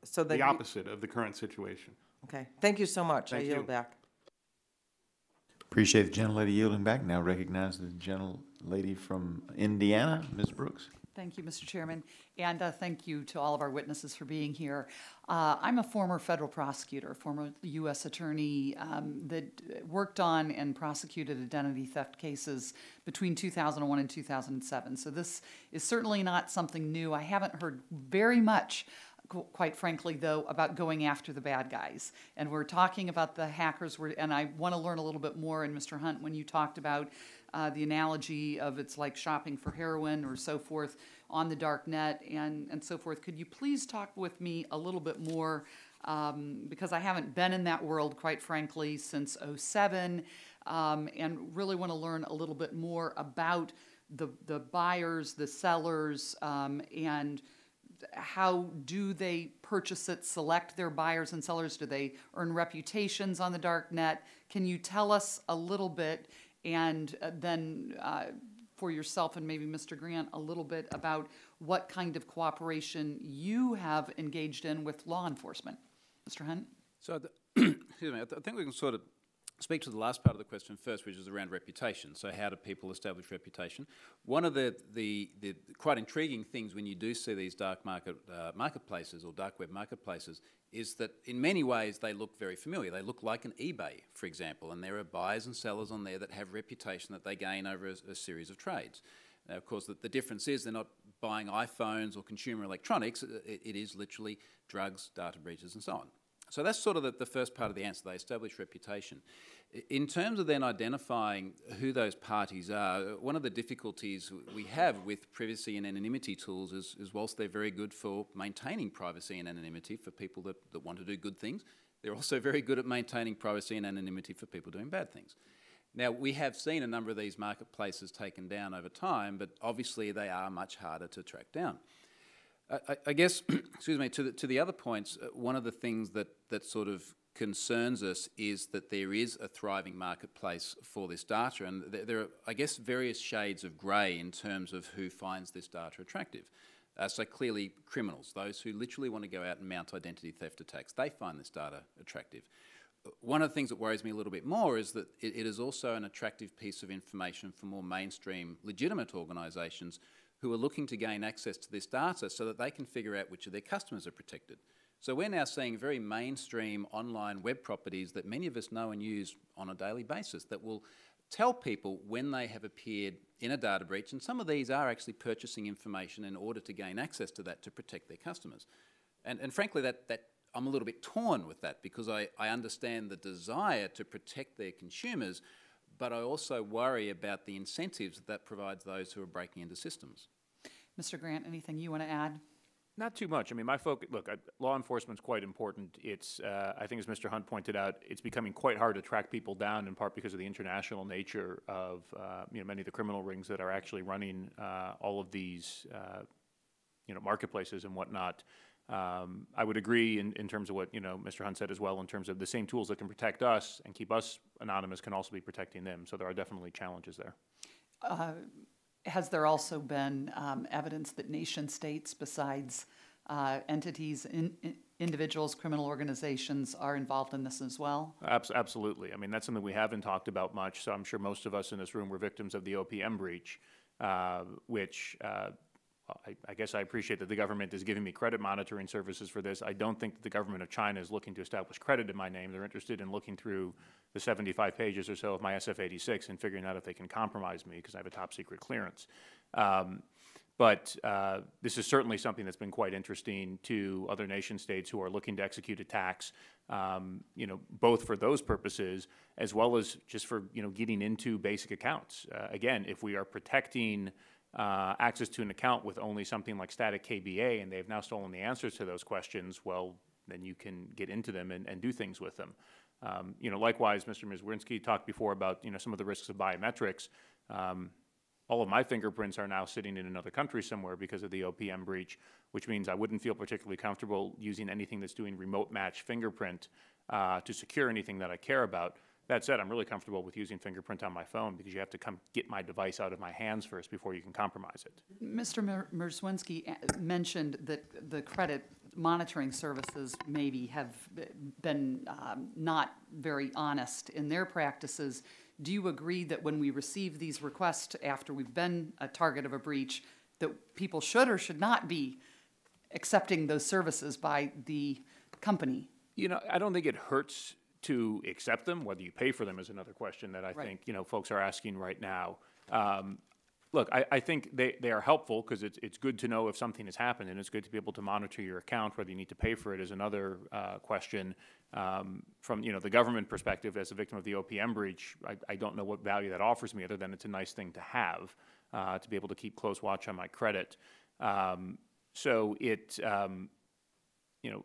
So the opposite of the current situation. Okay, thank you so much. I yield back. Appreciate the gentlelady yielding back. Now recognize the gentlelady from Indiana, Ms. Brooks. Thank you, Mr. Chairman, and thank you to all of our witnesses for being here. I'm a former federal prosecutor, former U.S. attorney that worked on and prosecuted identity theft cases between 2001 and 2007. So this is certainly not something new. I haven't heard very much, quite frankly, though, about going after the bad guys. And we're talking about the hackers, and I want to learn a little bit more. And Mr. Hunt, when you talked about the analogy of it's like shopping for heroin or so forth on the dark net and so forth, could you please talk with me a little bit more, because I haven't been in that world, quite frankly, since '07, and really want to learn a little bit more about the buyers, the sellers, and how do they purchase it, select their buyers and sellers? Do they earn reputations on the dark net? Can you tell us a little bit, and then for yourself and maybe Mr. Grant, a little bit about what kind of cooperation you have engaged in with law enforcement? Mr. Hunt? So, excuse me, I think we can sort of speak to the last part of the question first, which is around reputation. So how do people establish reputation? One of the quite intriguing things when you do see these dark marketplaces or dark web marketplaces is that in many ways they look very familiar. They look like an eBay, for example, and there are buyers and sellers on there that have reputation that they gain over a series of trades. Now, of course, the difference is they're not buying iPhones or consumer electronics. It is literally drugs, data breaches, and so on. So that's sort of the first part of the answer. They establish reputation. In terms of then identifying who those parties are, one of the difficulties we have with privacy and anonymity tools is whilst they're very good for maintaining privacy and anonymity for people that want to do good things, they're also very good at maintaining privacy and anonymity for people doing bad things. Now, we have seen a number of these marketplaces taken down over time, but obviously they are much harder to track down. I guess, excuse me, to the other points, one of the things that sort of concerns us is that there is a thriving marketplace for this data, and there are, I guess, various shades of grey in terms of who finds this data attractive. So clearly criminals, those who literally want to go out and mount identity theft attacks, they find this data attractive. One of the things that worries me a little bit more is that it is also an attractive piece of information for more mainstream legitimate organisations who are looking to gain access to this data so that they can figure out which of their customers are protected. So we're now seeing very mainstream online web properties that many of us know and use on a daily basis that will tell people when they have appeared in a data breach, and some of these are actually purchasing information in order to gain access to that to protect their customers. And frankly, that I'm a little bit torn with that because I understand the desire to protect their consumers, but I also worry about the incentives that provides those who are breaking into systems. Mr. Grant, anything you want to add? Not too much. I mean, my focus, look, law enforcement's quite important. It's, I think as Mr. Hunt pointed out, it's becoming quite hard to track people down in part because of the international nature of, many of the criminal rings that are actually running all of these, marketplaces and whatnot. I would agree in terms of what, Mr. Hunt said as well, in terms of the same tools that can protect us and keep us anonymous can also be protecting them. So there are definitely challenges there. Has there also been evidence that nation states, besides entities, individuals, criminal organizations, are involved in this as well? Absolutely. I mean, that's something we haven't talked about much. So I'm sure most of us in this room were victims of the OPM breach, which I guess I appreciate that the government is giving me credit monitoring services for this. I don't think that the government of China is looking to establish credit in my name. They're interested in looking through the 75 pages or so of my SF-86 and figuring out if they can compromise me because I have a top secret clearance. But this is certainly something that's been quite interesting to other nation states who are looking to execute attacks, both for those purposes as well as just for, getting into basic accounts. Again, if we are protecting access to an account with only something like static KBA and they've now stolen the answers to those questions, well, then you can get into them and do things with them. Likewise, Mr. Mizwinski talked before about, some of the risks of biometrics. All of my fingerprints are now sitting in another country somewhere because of the OPM breach, which means I wouldn't feel particularly comfortable using anything that's doing remote match fingerprint to secure anything that I care about. That said, I'm really comfortable with using fingerprint on my phone because you have to come get my device out of my hands first before you can compromise it. Mr. Mrzwinski mentioned that the credit monitoring services maybe have been not very honest in their practices. Do you agree that when we receive these requests after we've been a target of a breach, that people should or should not be accepting those services by the company? I don't think it hurts to accept them. Whether you pay for them is another question that I think, folks are asking right now. Look, I think they are helpful because it's good to know if something has happened, and it's good to be able to monitor your account. Whether you need to pay for it is another question. From the government perspective, as a victim of the OPM breach, I don't know what value that offers me other than it's a nice thing to have to be able to keep close watch on my credit. So it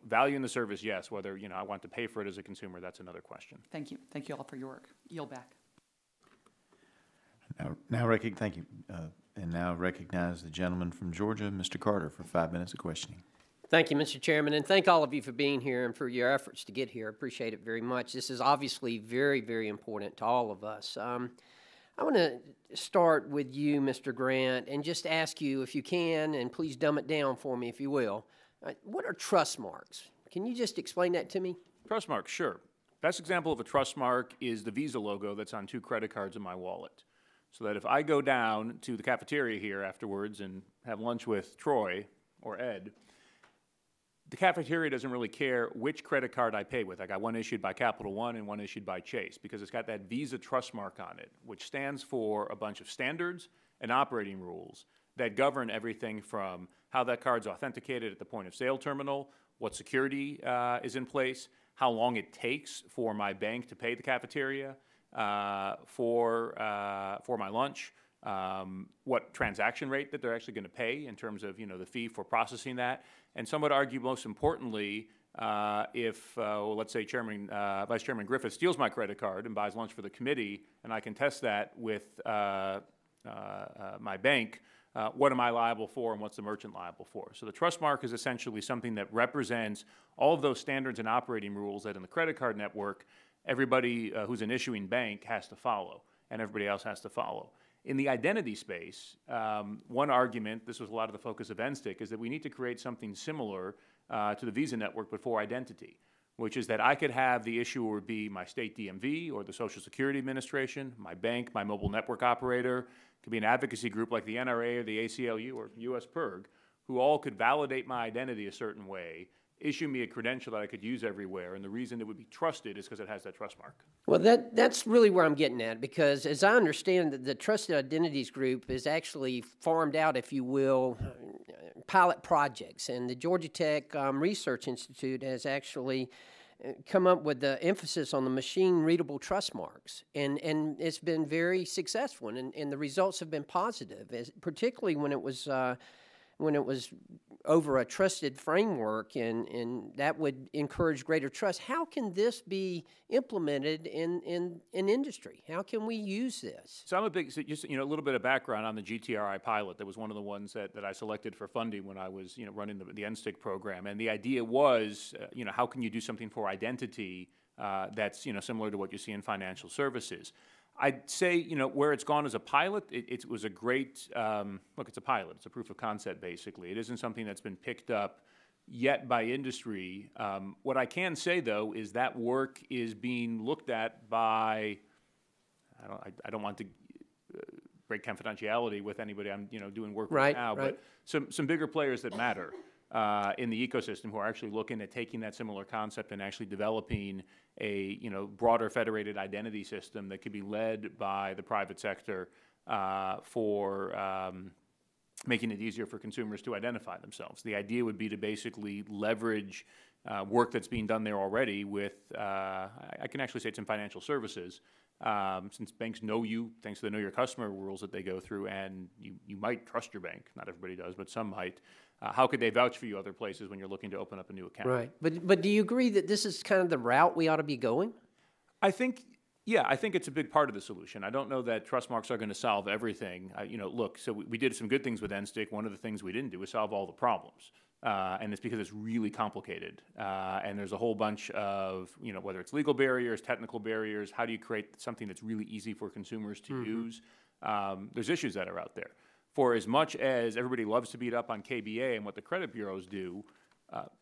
value in the service, yes. Whether I want to pay for it as a consumer, that's another question. Thank you. Thank you all for your work. Yield back. Thank you. And now recognize the gentleman from Georgia, Mr. Carter, for 5 minutes of questioning. Thank you, Mr. Chairman, and thank all of you for being here and for your efforts to get here. Appreciate it very much. This is obviously very, very important to all of us. I want to start with you, Mr. Grant, and just ask you if you can, and please dumb it down for me if you will. What are trust marks? Can you just explain that to me? Trust marks, sure. Best example of a trust mark is the Visa logo that's on 2 credit cards in my wallet. So that if I go down to the cafeteria here afterwards and have lunch with Troy or Ed, the cafeteria doesn't really care which credit card I pay with. I got one issued by Capital One and one issued by Chase because it's got that Visa trust mark on it, which stands for a bunch of standards and operating rules that govern everything from how that card's authenticated at the point of sale terminal, what security is in place, how long it takes for my bank to pay the cafeteria for my lunch, what transaction rate that they're actually going to pay in terms of, the fee for processing that. And some would argue, most importantly, if, let's say, Vice Chairman Griffith steals my credit card and buys lunch for the committee, and I can test that with my bank, what am I liable for and what's the merchant liable for? So the trust mark is essentially something that represents all of those standards and operating rules that in the credit card network, everybody who's an issuing bank has to follow, and everybody else has to follow. In the identity space, one argument, this was a lot of the focus of NSTIC, is that we need to create something similar to the Visa network but for identity, which is that I could have the issuer be my state DMV or the Social Security Administration, my bank, my mobile network operator. It could be an advocacy group like the NRA or the ACLU or US PIRG, who all could validate my identity a certain way, issue me a credential that I could use everywhere, and the reason it would be trusted is because it has that trust mark. Well, that's really where I'm getting at, because as I understand it, the Trusted Identities Group is actually farmed out, if you will, pilot projects, and the Georgia Tech Research Institute has actually come up with the emphasis on the machine-readable trust marks, and it's been very successful, and the results have been positive, particularly when it was over a trusted framework, and that would encourage greater trust. How can this be implemented in industry? How can we use this? So I'm just a little bit of background on the GTRI pilot. That was one of the ones that I selected for funding when I was running the NSTIC program, and the idea was how can you do something for identity that's similar to what you see in financial services. I'd say, where it's gone as a pilot, it was a great, look, it's a pilot. It's a proof of concept, basically. It isn't something that's been picked up yet by industry. What I can say, though, is that work is being looked at by, I don't want to break confidentiality with anybody I'm, doing work with now, but some bigger players that matter in the ecosystem who are actually looking at taking that similar concept and actually developing a broader federated identity system that could be led by the private sector for making it easier for consumers to identify themselves. The idea would be to basically leverage work that's being done there already with, I can actually say it's in financial services, since banks know you, thanks to the Know Your Customer rules that they go through, and you might trust your bank. Not everybody does, but some might. How could they vouch for you other places when you're looking to open up a new account? Right. But do you agree that this is kind of the route we ought to be going? I think it's a big part of the solution. I don't know that trust marks are going to solve everything. Look, so we did some good things with NSTIC. One of the things we didn't do was solve all the problems. And it's because it's really complicated. And there's a whole bunch of, whether it's legal barriers, technical barriers, how do you create something that's really easy for consumers to use? There's issues that are out there. For as much as everybody loves to beat up on KBA and what the credit bureaus do,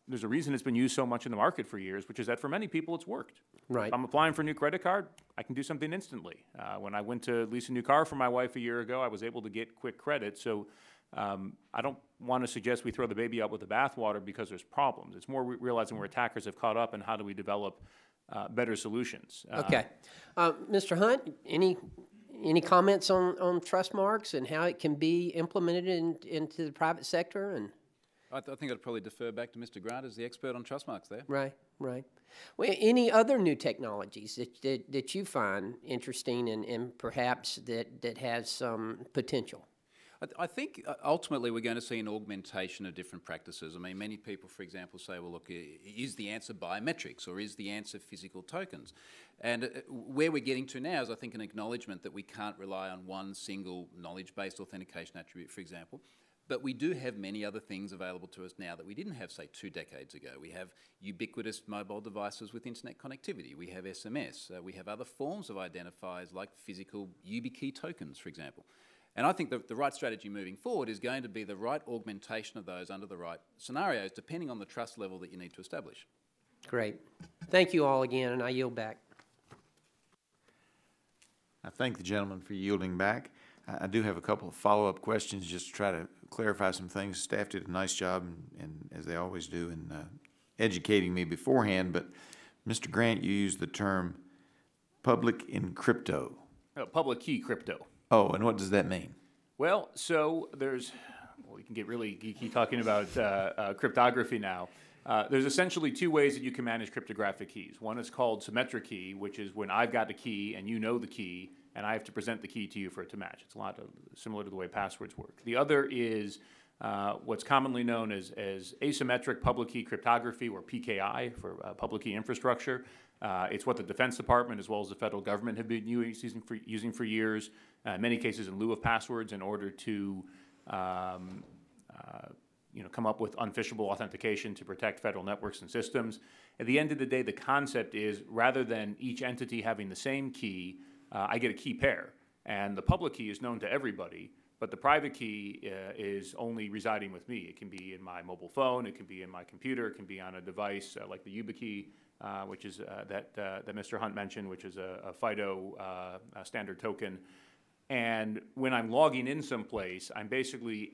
there's a reason it's been used so much in the market for years, which is that for many people it's worked. Right. If I'm applying for a new credit card, I can do something instantly. When I went to lease a new car for my wife a year ago, I was able to get quick credit. So I don't want to suggest we throw the baby out with the bathwater because there's problems. It's more realizing where attackers have caught up and how do we develop better solutions. Okay. Mr. Hunt, any comments on trust marks and how it can be implemented into the private sector? And I think I'd probably defer back to Mr. Grant as the expert on trust marks there. Right. Well, any other new technologies that you find interesting and perhaps that has some potential? I think ultimately we're going to see an augmentation of different practices. I mean, many people, for example, say, well, look, is the answer biometrics or is the answer physical tokens? And where we're getting to now is, I think, an acknowledgement that we can't rely on one single knowledge-based authentication attribute, for example. But we do have many other things available to us now that we didn't have, say, 2 decades ago. We have ubiquitous mobile devices with internet connectivity. We have SMS. We have other forms of identifiers like physical YubiKey tokens, for example. And I think the right strategy moving forward is going to be the right augmentation of those under the right scenarios, depending on the trust level that you need to establish. Great. Thank you all again, and I yield back. I thank the gentleman for yielding back. I do have a couple of follow-up questions just to try to clarify some things. Staff did a nice job, and as they always do, in educating me beforehand. But, Mr. Grant, you used the term public in crypto. Public key crypto. Oh, and what does that mean? Well, so we can get really geeky talking about cryptography now. There's essentially two ways that you can manage cryptographic keys. One is called symmetric key, which is when I've got the key and you know the key, and I have to present the key to you for it to match. It's a lot similar to the way passwords work. The other is what's commonly known as asymmetric public key cryptography, or PKI, for public key infrastructure. It's what the Defense Department as well as the federal government have been using for years, in many cases in lieu of passwords, in order to come up with unphishable authentication to protect federal networks and systems. At the end of the day, the concept is, rather than each entity having the same key, I get a key pair. And the public key is known to everybody, but the private key is only residing with me. It can be in my mobile phone, it can be in my computer, it can be on a device like the YubiKey, which is that Mr. Hunt mentioned, which is a FIDO standard token. And when I'm logging in someplace, I'm basically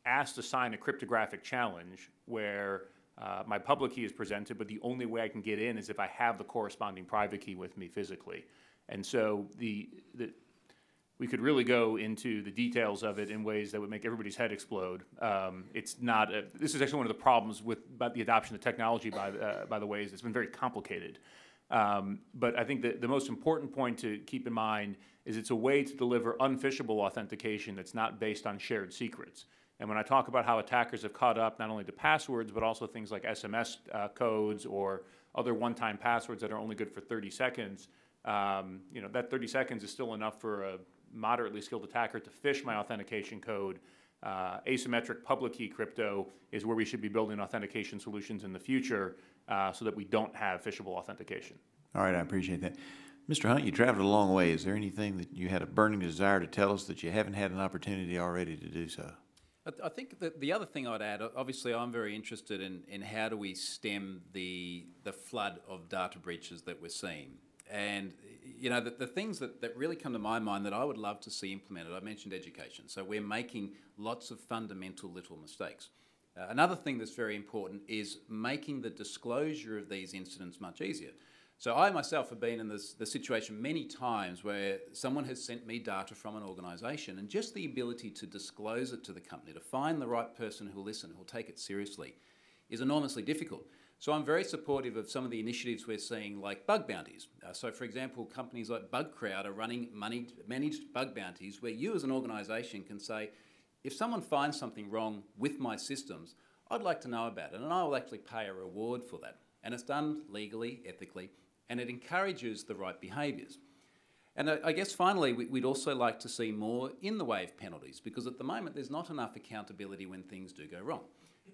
asked to sign a cryptographic challenge where my public key is presented, but the only way I can get in is if I have the corresponding private key with me physically. And so we could really go into the details of it in ways that would make everybody's head explode. It's not. This is actually one of the problems with the adoption of technology, by the way, is it's been very complicated. But I think that the most important point to keep in mind is it's a way to deliver unphishable authentication that's not based on shared secrets. And when I talk about how attackers have caught up not only to passwords, but also things like SMS codes or other one-time passwords that are only good for 30 seconds, that 30 seconds is still enough for a moderately skilled attacker to phish my authentication code. Asymmetric public key crypto is where we should be building authentication solutions in the future so that we don't have phishable authentication. All right, I appreciate that. Mr. Hunt, you traveled a long way. Is there anything that you had a burning desire to tell us that you haven't had an opportunity already to do so? I think that the other thing I'd add, obviously I'm very interested in how do we stem the flood of data breaches that we're seeing. And, the things that really come to my mind that I would love to see implemented, I mentioned education. So we're making lots of fundamental little mistakes. Another thing that's very important is making the disclosure of these incidents much easier. So I myself have been in the situation many times where someone has sent me data from an organisation, and just the ability to disclose it to the company, to find the right person who'll listen, who'll take it seriously, is enormously difficult. So I'm very supportive of some of the initiatives we're seeing, like bug bounties. So for example, companies like BugCrowd are running managed bug bounties where you as an organisation can say, if someone finds something wrong with my systems, I'd like to know about it, and I will actually pay a reward for that. And it's done legally, ethically, and it encourages the right behaviours. And I guess finally, we'd also like to see more in the way of penalties, because at the moment there's not enough accountability when things do go wrong.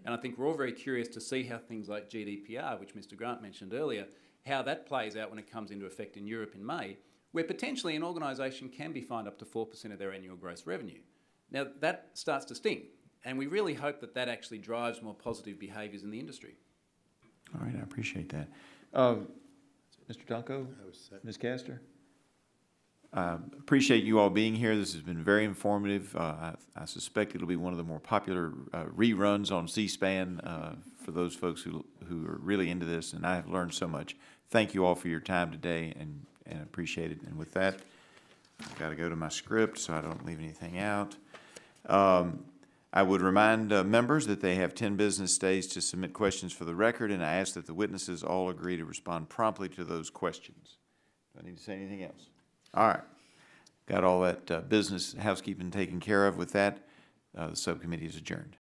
And I think we're all very curious to see how things like GDPR, which Mr. Grant mentioned earlier, how that plays out when it comes into effect in Europe in May, where potentially an organisation can be fined up to 4% of their annual gross revenue. Now that starts to sting, and we really hope that that actually drives more positive behaviours in the industry. All right, I appreciate that. Mr. Dunko, Ms. Castor? Appreciate you all being here. This has been very informative. I suspect it'll be one of the more popular reruns on C-SPAN for those folks who are really into this, and I have learned so much. Thank you all for your time today, and appreciate it. And with that, I've got to go to my script so I don't leave anything out. I would remind members that they have 10 business days to submit questions for the record, and I ask that the witnesses all agree to respond promptly to those questions. Do I need to say anything else? All right. Got all that business housekeeping taken care of. With that, the subcommittee is adjourned.